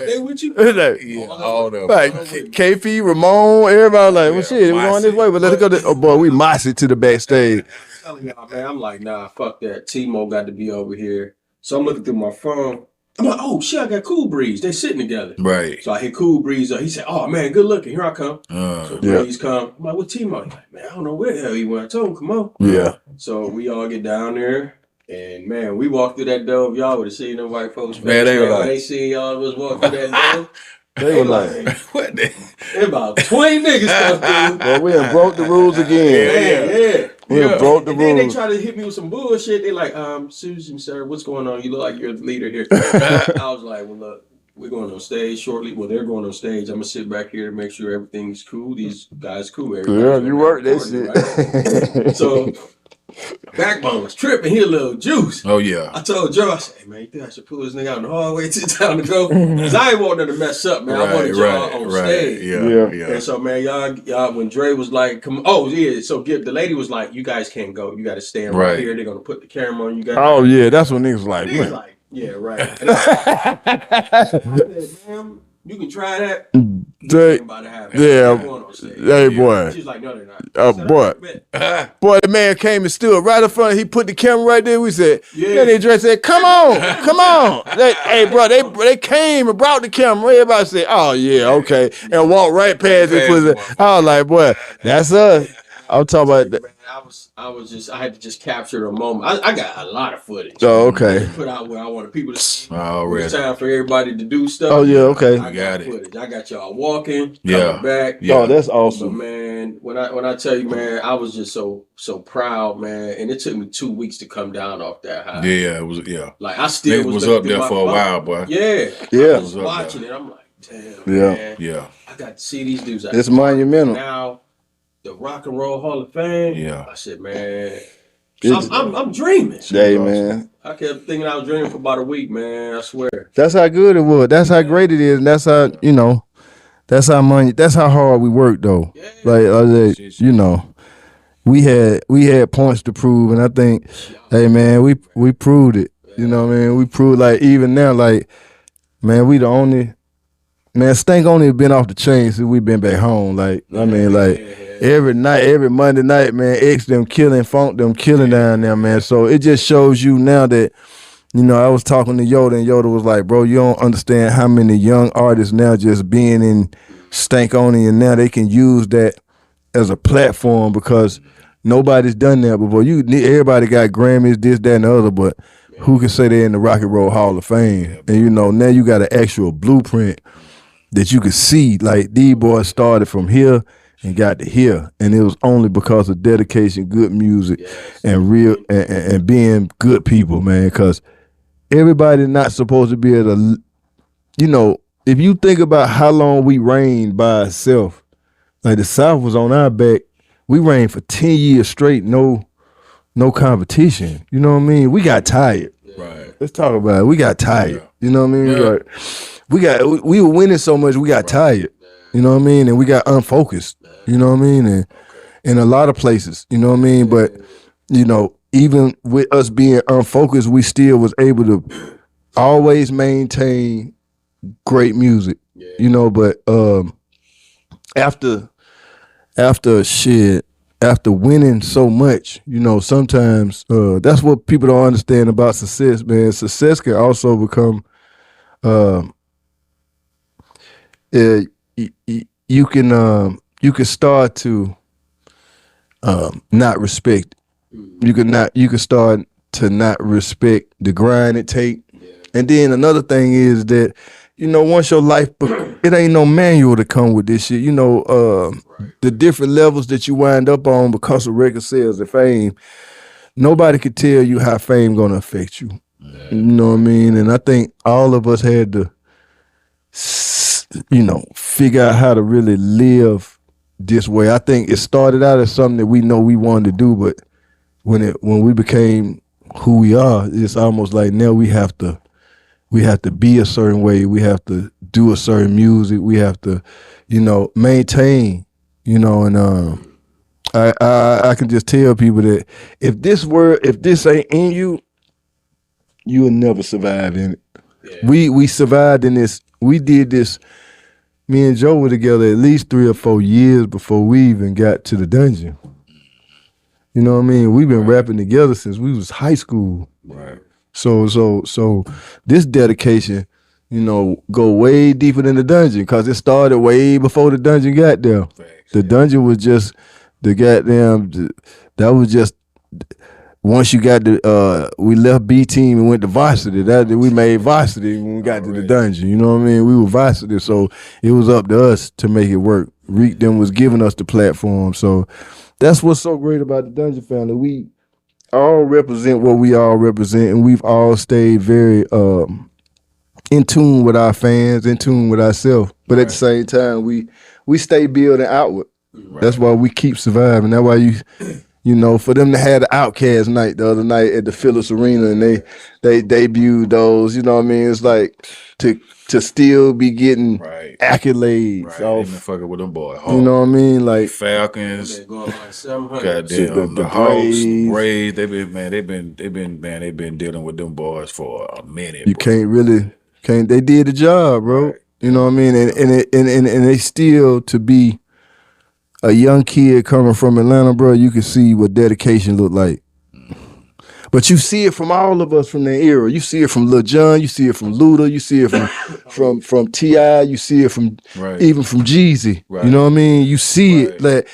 They with you? Like, Yeah, all them. like KP, Ramon, everybody like, well shit, we going this way, but let's go to, oh boy, we mossy to the backstage. I'm telling y'all, man, I'm like, nah, fuck that. Timo got to be over here. So I'm looking through my phone. I'm like, oh shit, I got Cool Breeze. They sitting together. Right. So I hit Cool Breeze up. He said, oh man, good looking. Here I come. So Yeah. Breeze come. I'm like, what Timo? He's like, man, I don't know where the hell he went. I told him, come on. Yeah. So we all get down there. And man, we walked through that door. If y'all would have seen them white folks. Man, they were when like- they see y'all of us walk through that door. They were like, What the? There about 20 niggas stuff, dude. well, we done broke the rules again. Yeah. We done broke the And then they rules. try to hit me with some bullshit. They like, Susan, sir, what's going on? You look like you're the leader here. I was like, well, look, we're going on stage shortly. Well, they're going on stage. I'm going to sit back here to make sure everything's cool. These guys cool. Yeah, Everybody's you worked that recording, shit. right? So, Backbone was tripping. He a little juice. Oh yeah. I told Joe, I said, hey, man, you think I should pull this nigga out in the hallway to time to go? Because I ain't wanting to mess up, man. I wanted y'all on stage. Yeah. And so, man, y'all, when Dre was like, come, oh, yeah, so Gipp, the lady was like, you guys can't go. You got to stand right here. They're going to put the camera on you guys. Oh yeah, that's when niggas like, Niggas man. like, yeah, right. And I said, ma'am, you can try that. Dre, Ain't about to happen. yeah. They're going on stage. Hey boy. She's like, no, they're not. Oh, I said, boy. "All right, bet." Boy, the man came and stood right in front. He put the camera right there. We said, Yeah. then they Dre said, come on. Hey, bro, they came and brought the camera. Everybody said, oh, yeah, okay. And walked right past it. I was like, boy, that's us. I'm talking about that. Man, I had to just capture the moment. I got a lot of footage. Oh, okay. Put out where I wanted people to see. Already. It's time for everybody to do stuff. Oh, yeah, okay. I got it. footage. I got y'all walking, Yeah. coming back. Yeah. Oh, that's So awesome. man, when I tell you, man, I was just so proud, man. And it took me 2 weeks to come down off that high. Yeah, it was. Yeah. Like I still Niggas was looking up through there my for a phone. while, boy. Yeah. Yeah. I was up watching there. it. I'm like, damn, Yeah. man. Yeah. I got to see these dudes. It's monumental. Now, the Rock and Roll Hall of Fame. Yeah. I said, man, It's- I'm dreaming. Hey, man. I kept thinking I was dreaming for about a week, man. I swear. That's how good it was. That's how great it is. And that's how, that's how that's how hard we work though. Yeah. Like, we had points to prove, and I think, hey man, we proved it. You know what I mean? We proved, like, even now, like, man, we the only Man, Stank only been off the chain since we been back home. Like, I mean, like every night, every Monday night, man, X them killing, Funk them killing down there, man. So it just shows you now that, you know, I was talking to Yoda and Yoda was like, bro, you don't understand how many young artists now just being in Stank only, and now they can use that as a platform because nobody's done that before. Everybody got Grammys, this, that, and the other, but who can say they're in the Rock and Roll Hall of Fame? And you know, now you got an actual blueprint that you could see, like these boys started from here and got to here, and it was only because of dedication, good music, and real and being good people, man. Because everybody not supposed to be able to, you know, if you think about how long we reigned by ourselves, like the South was on our back, we reigned for 10 years straight, no competition. You know what I mean? We got tired. Right. Let's talk about it. We got tired. Yeah. You know what I mean? Yeah. Like, we were winning so much, we got tired. You know what I mean? And we got unfocused. You know what I mean? And in a lot of places, you know what I mean? But, you know, even with us being unfocused, we still was able to always maintain great music. You know, but after winning so much, you know, sometimes that's what people don't understand about success, man. Success can also become you can start to not respect. You can start to not respect the grind it take. And then another thing is that, you know, once your life, it ain't no manual to come with this shit. You know, the different levels that you wind up on because of record sales and fame, nobody could tell you how fame gonna affect you. You know what I mean? And I think all of us had to, you know, figure out how to really live this way. I think it started out as something that we know we wanted to do, but when we became who we are, it's almost like now we have to be a certain way. We have to do a certain music. We have to, you know, maintain, you know, and I can just tell people that if this ain't in you, you will never survive in it. Yeah. We survived in this. We did this. Me and Joe were together at least 3 or 4 years before we even got to the dungeon. You know what I mean? We've been rapping together since we was high school. Right. So this dedication, you know, go way deeper than the dungeon because it started way before the dungeon got there. Thanks, the dungeon was just the goddamn. That was just once you got the. We left B team and went to varsity. We made varsity when we got to the dungeon. You know what I mean? We were varsity, so it was up to us to make it work. Reek them was giving us the platform, so that's what's so great about the Dungeon family. We all represent what we all represent, and we've all stayed very in tune with our fans, in tune with ourselves. But at the same time, we stay building outward. Right. That's why we keep surviving. That's why you know, for them to have the Outkast night the other night at the Phillips Arena, and they debuted those. You know what I mean? It's like to still be getting accolades. Right. Off, they been fucking with them boys. You know what I mean? Like Falcons, goddamn the Hawks, Braves. They've been dealing with them boys for a minute. You can't. They did the job, bro. Right. You know what I mean? And they still to be a young kid coming from Atlanta, bro. You can see what dedication look like. But you see it from all of us from that era. You see it from Lil Jon. You see it from Luda. You see it from T.I. You see it from even from Jeezy. Right. You know what I mean? You see it. Like,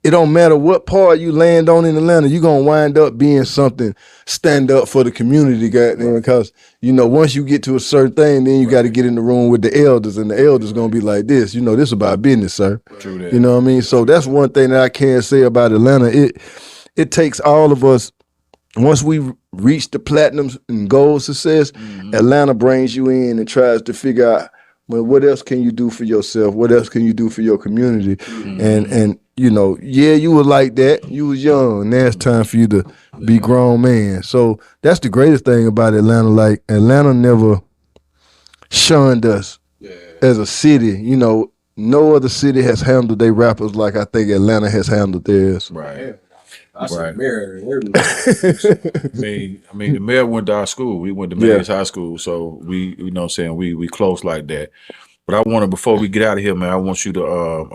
it don't matter what part you land on in Atlanta, you're going to wind up being something, stand up for the community, goddamn, because, you know, once you get to a certain thing, then you got to get in the room with the elders, and the elders going to be like this. You know, this about business, sir. True that. You know what I mean? So that's one thing that I can say about Atlanta. It takes all of us. Once we reach the platinum and gold success, Atlanta brings you in and tries to figure out, well, what else can you do for yourself? What else can you do for your community? And you know, you were like that. You was young. Now it's time for you to be grown man. So that's the greatest thing about Atlanta. Like, Atlanta never shunned us as a city. You know, no other city has handled their rappers like I think Atlanta has handled theirs. Right. I said mayor. I mean, the mayor went to our school. We went to Mayor's High School, so we, you know what I'm saying, we close like that. But I want to, before we get out of here, man, I want you to,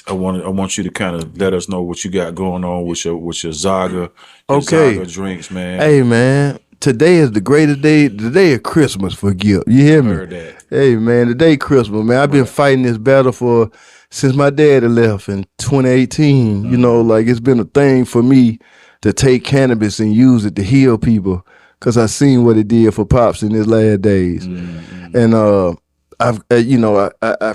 I want you to kind of let us know what you got going on with your Zaga, Okay. Zaga drinks, man. Hey, man. Today is the greatest day, the day of Christmas for Gipp. You hear me? Heard that. Hey, man, the day Christmas, man. I've been fighting this battle since my dad had left in 2018. You know, like it's been a thing for me to take cannabis and use it to heal people because I seen what it did for Pops in his last days. And I've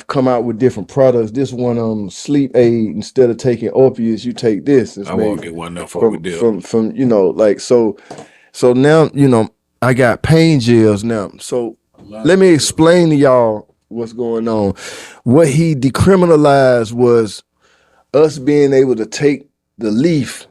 come out with different products. This one, sleep aid. Instead of taking opiates, you take this. It's I want to get one now for we deal. from So now, I got pain gels now. So let me explain to y'all what's going on. What he decriminalized was us being able to take the leaf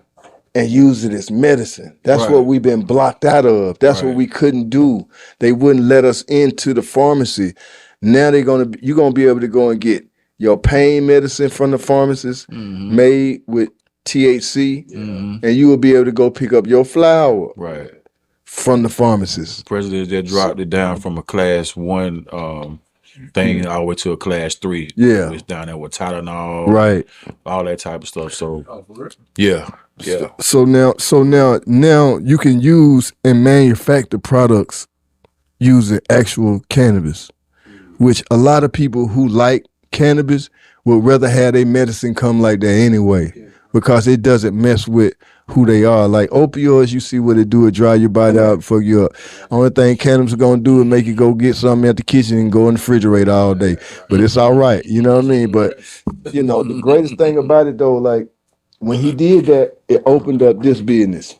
and use it as medicine. That's what we've been blocked out of. That's what we couldn't do. They wouldn't let us into the pharmacy. Now you're gonna be able to go and get your pain medicine from the pharmacist made with THC, and you will be able to go pick up your flower from the pharmacist. President that dropped it down from a class 1 thing all the way to a class 3. Yeah. It's down there with Tylenol, all that type of stuff. So yeah. So now you can use and manufacture products using actual cannabis, which a lot of people who like cannabis would rather have their medicine come like that anyway, because it doesn't mess with who they are. Like opioids, you see what it do, it dry your body out, fuck you up. Only thing cannabis is gonna do is make you go get something at the kitchen and go in the refrigerator all day. But it's all right, you know what I mean? But the greatest thing about it though, like when he did that, it opened up this business.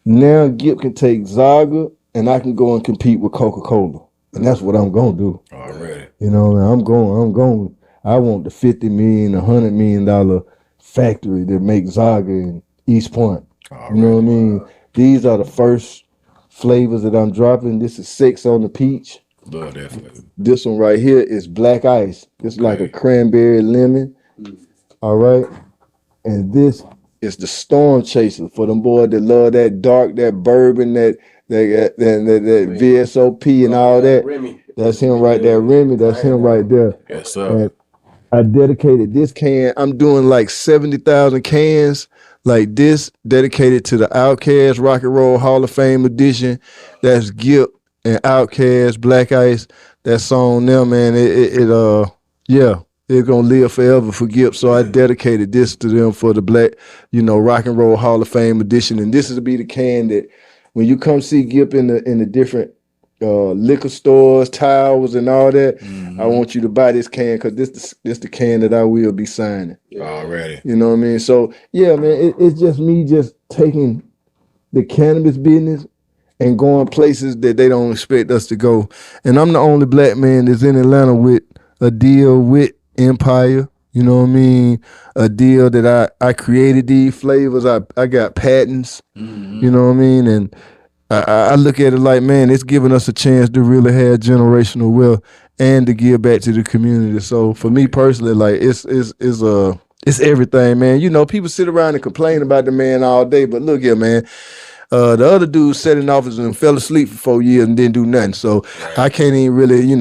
Now Gipp can take Zaga and I can go and compete with Coca-Cola. And that's what I'm gonna do. Already. You know, I'm going. I want the $50 million, $100 million factory that makes Zaga in East Point. You know what I mean? These are the first flavors that I'm dropping. This is 6 on the peach. Love that flavor. This one right here is black ice. It's like a cranberry lemon. All right. And this is the Storm Chaser for them boys that love that dark, that bourbon, that VSOP and all that. Remy. That's him right there, Remy. That's him right there. Yes, sir. And I dedicated this can. I'm doing like 70,000 cans like this, dedicated to the Outkast Rock and Roll Hall of Fame edition. That's Gipp and Outkast, Black Ice. That song there, man. It's gonna live forever for Gipp. So I dedicated this to them for the Black, Rock and Roll Hall of Fame edition. And this is to be the can that when you come see Gipp in the different liquor stores, towels, and all that, I want you to buy this can because this the can that I will be signing. Already. You know what I mean? So yeah, man, it's just me just taking the cannabis business and going places that they don't expect us to go. And I'm the only black man that's in Atlanta with a deal with Empire. You know what I mean? A deal that I created these flavors. I got patents. You know what I mean? And I look at it like, man, it's giving us a chance to really have generational wealth and to give back to the community. So for me personally, like it's everything, man. People sit around and complain about the man all day, but look here, man. The other dude sat in office and fell asleep for 4 years and didn't do nothing. So I can't even really,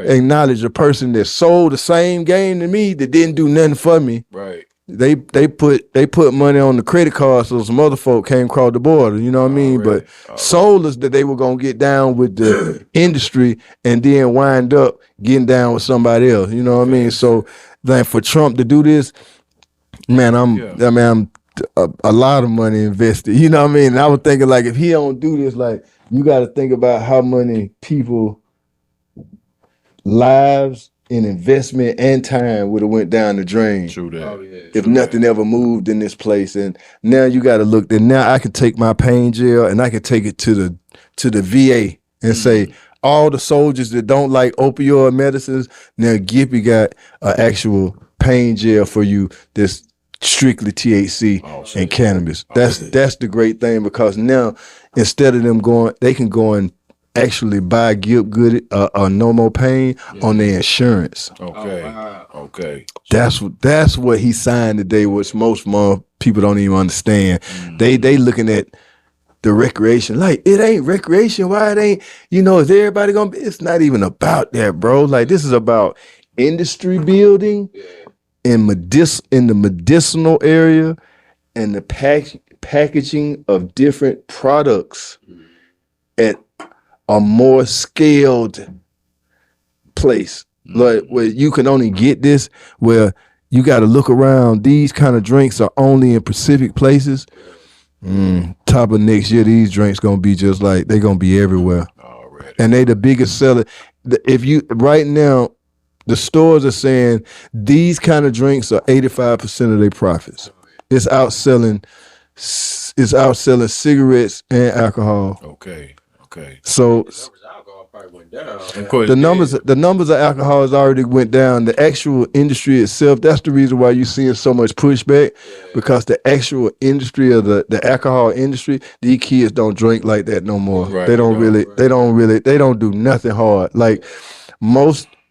acknowledge a person that sold the same game to me that didn't do nothing for me. Right. They put money on the credit card so some other folk came across the border, you know what I mean? But sold us that they were gonna get down with the industry and then wind up getting down with somebody else, you know what I mean? So then for Trump to do this, man, I'm a lot of money invested, you know what I mean? And I was thinking like if he don't do this, like you gotta think about how many people lives in investment and time would have went down the drain. True that. If nothing ever moved in this place. And now you got to look that now I can take my pain gel and I can take it to the VA and say all the soldiers that don't like opioid medicines, now Gippy got an actual pain gel for you that's strictly THC and cannabis. That's the great thing, because now instead of them they can go and actually buy Gipp Goodie or No More Pain on their insurance. Okay. Okay. That's what he signed today, which most people don't even understand. They looking at the recreation. Like, it ain't recreation. Why it ain't, is everybody gonna be? It's not even about that, bro. Like, this is about industry building in the medicinal area and the packaging of different products at a more scaled place. Like, where you can only get this, where you got to look around. These kind of drinks are only in specific places. Top of next year, these drinks gonna be just like, they gonna be everywhere. Already. And they the biggest seller. If you right now, the stores are saying these kind of drinks are 85% of their profits. It's outselling cigarettes and alcohol. Okay. So Alcohol probably went down. Of course, the numbers of alcohol has already went down. The actual industry itself, that's the reason why you're seeing so much pushback, because the actual industry of the alcohol industry, these kids don't drink like that no more. Right, They don't do nothing hard. Like,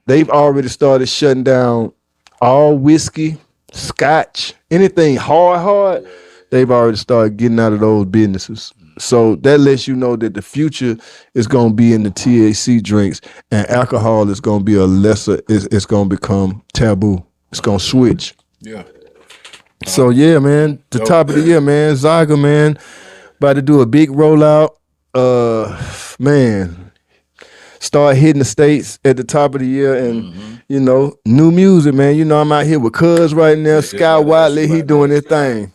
they've already started shutting down all whiskey, scotch, anything hard. They've already started getting out of those businesses. So that lets you know that the future is going to be in the THC drinks, and alcohol is going to be it's going to become taboo. It's going to switch. Yeah. So yeah, man, the top of the year, man, Zaga, man, about to do a big rollout. Man, start hitting the States at the top of the year, and new music, man. I'm out here with Cuz right now. Sky Wiley, he doing his thing.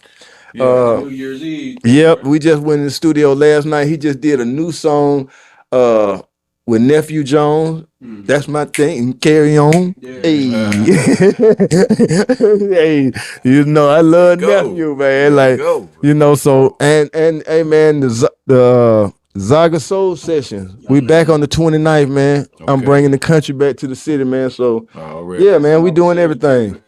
New Year's Eve. Yep, we just went in the studio last night. He just did a new song with Nephew Jones. That's my thing. Carry on. Yeah. Hey. Hey, I love Nephew, man. So and hey, man, the Zaga Soul Sessions. We back on the 29th, man. Okay. I'm bringing the country back to the city, man. So Already. yeah, man, we doing everything.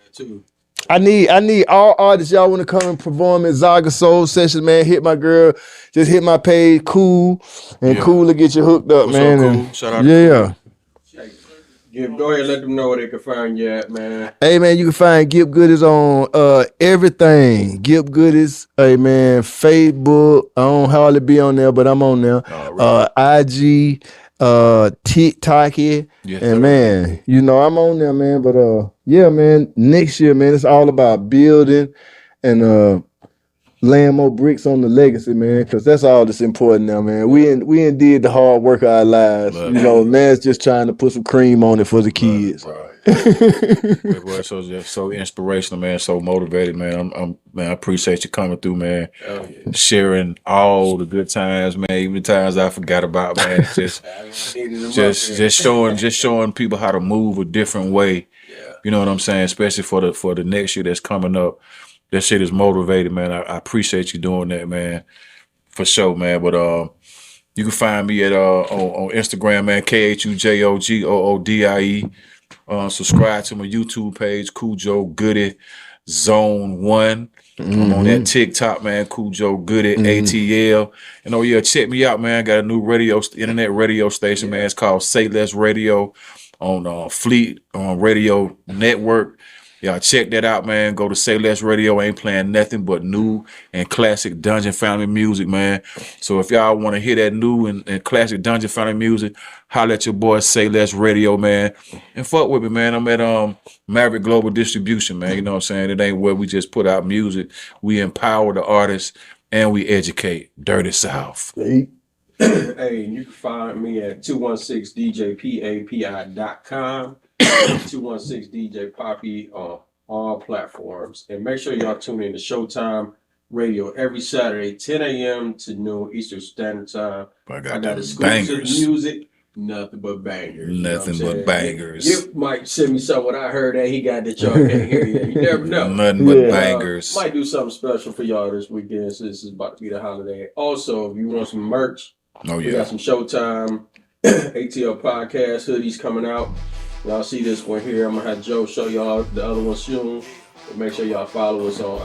I need all artists, y'all want to come and perform at Zaga Soul Sessions, man. Hit my girl, just hit my page, Cool, and Cool will get you hooked up, What's man. up, Cool? And Shout out to yeah. Gipp, go ahead and let them know where they can find you at, man. Hey, man, you can find Gipp Goodies on everything. Gipp Goodies, hey, man, Facebook. I don't hardly be on there, but I'm on there. IG, TikTok, Yes, and sir. man, I'm on there, man. But yeah, man, next year, man, it's all about building and laying more bricks on the legacy, man, because that's all that's important now, man. We did the hard work of our lives. Man's just trying to put some cream on it for the kids. Right. Boy, so inspirational, man. So motivated, man. Man, I appreciate you coming through, man. Sharing all the good times, man. Even the times I forgot about, man. Just showing people how to move a different way. Yeah. You know what I'm saying? Especially for the next year that's coming up. That shit is motivated, man. I appreciate you doing that, man. For sure, man. But you can find me at on Instagram, man. KHUJOGOODIE. Subscribe to my YouTube page, Khujo Goodie Zone 1. I'm on that TikTok, man, Khujo Goodie ATL. And check me out, man. I got a new internet radio station, man. It's called Say Less Radio on Fleet Radio Network. Y'all check that out, man. Go to Say Less Radio. Ain't playing nothing but new and classic Dungeon Family music, man. So if y'all want to hear that new and classic Dungeon Family music, holla at your boy Say Less Radio, man. And fuck with me, man. I'm at Maverick Global Distribution, man. You know what I'm saying? It ain't where we just put out music. We empower the artists and we educate. Dirty South. Hey, you can find me at 216DJPAPI.com. 216 DJ Papi on all platforms. And make sure y'all tune in to Showtime Radio every Saturday, 10 a.m. to noon Eastern Standard Time. I got exclusive music, nothing but bangers. Nothing but bangers. Gipp might send me something I heard that he got that y'all can't hear yet. You never know. Nothing but bangers. Might do something special for y'all this weekend since it's about to be the holiday. Also, if you want some merch, we got some Showtime ATL podcast hoodies coming out. Y'all see this one here. I'm gonna have Joe show y'all the other one soon. But make sure y'all follow us on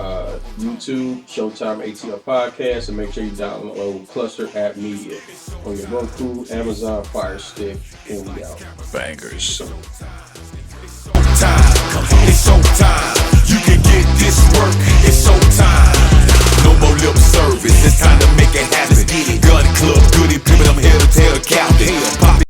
YouTube, Showtime ATL Podcast, and make sure you download Cluster App Media on your Roku, Amazon Fire Stick, and we out. Bangers. It's so time. You can get this work. It's so time. No more lip service. It's time to make it happen. Gun club, Goodie, pimpin', I'm here to tell Captain. Papi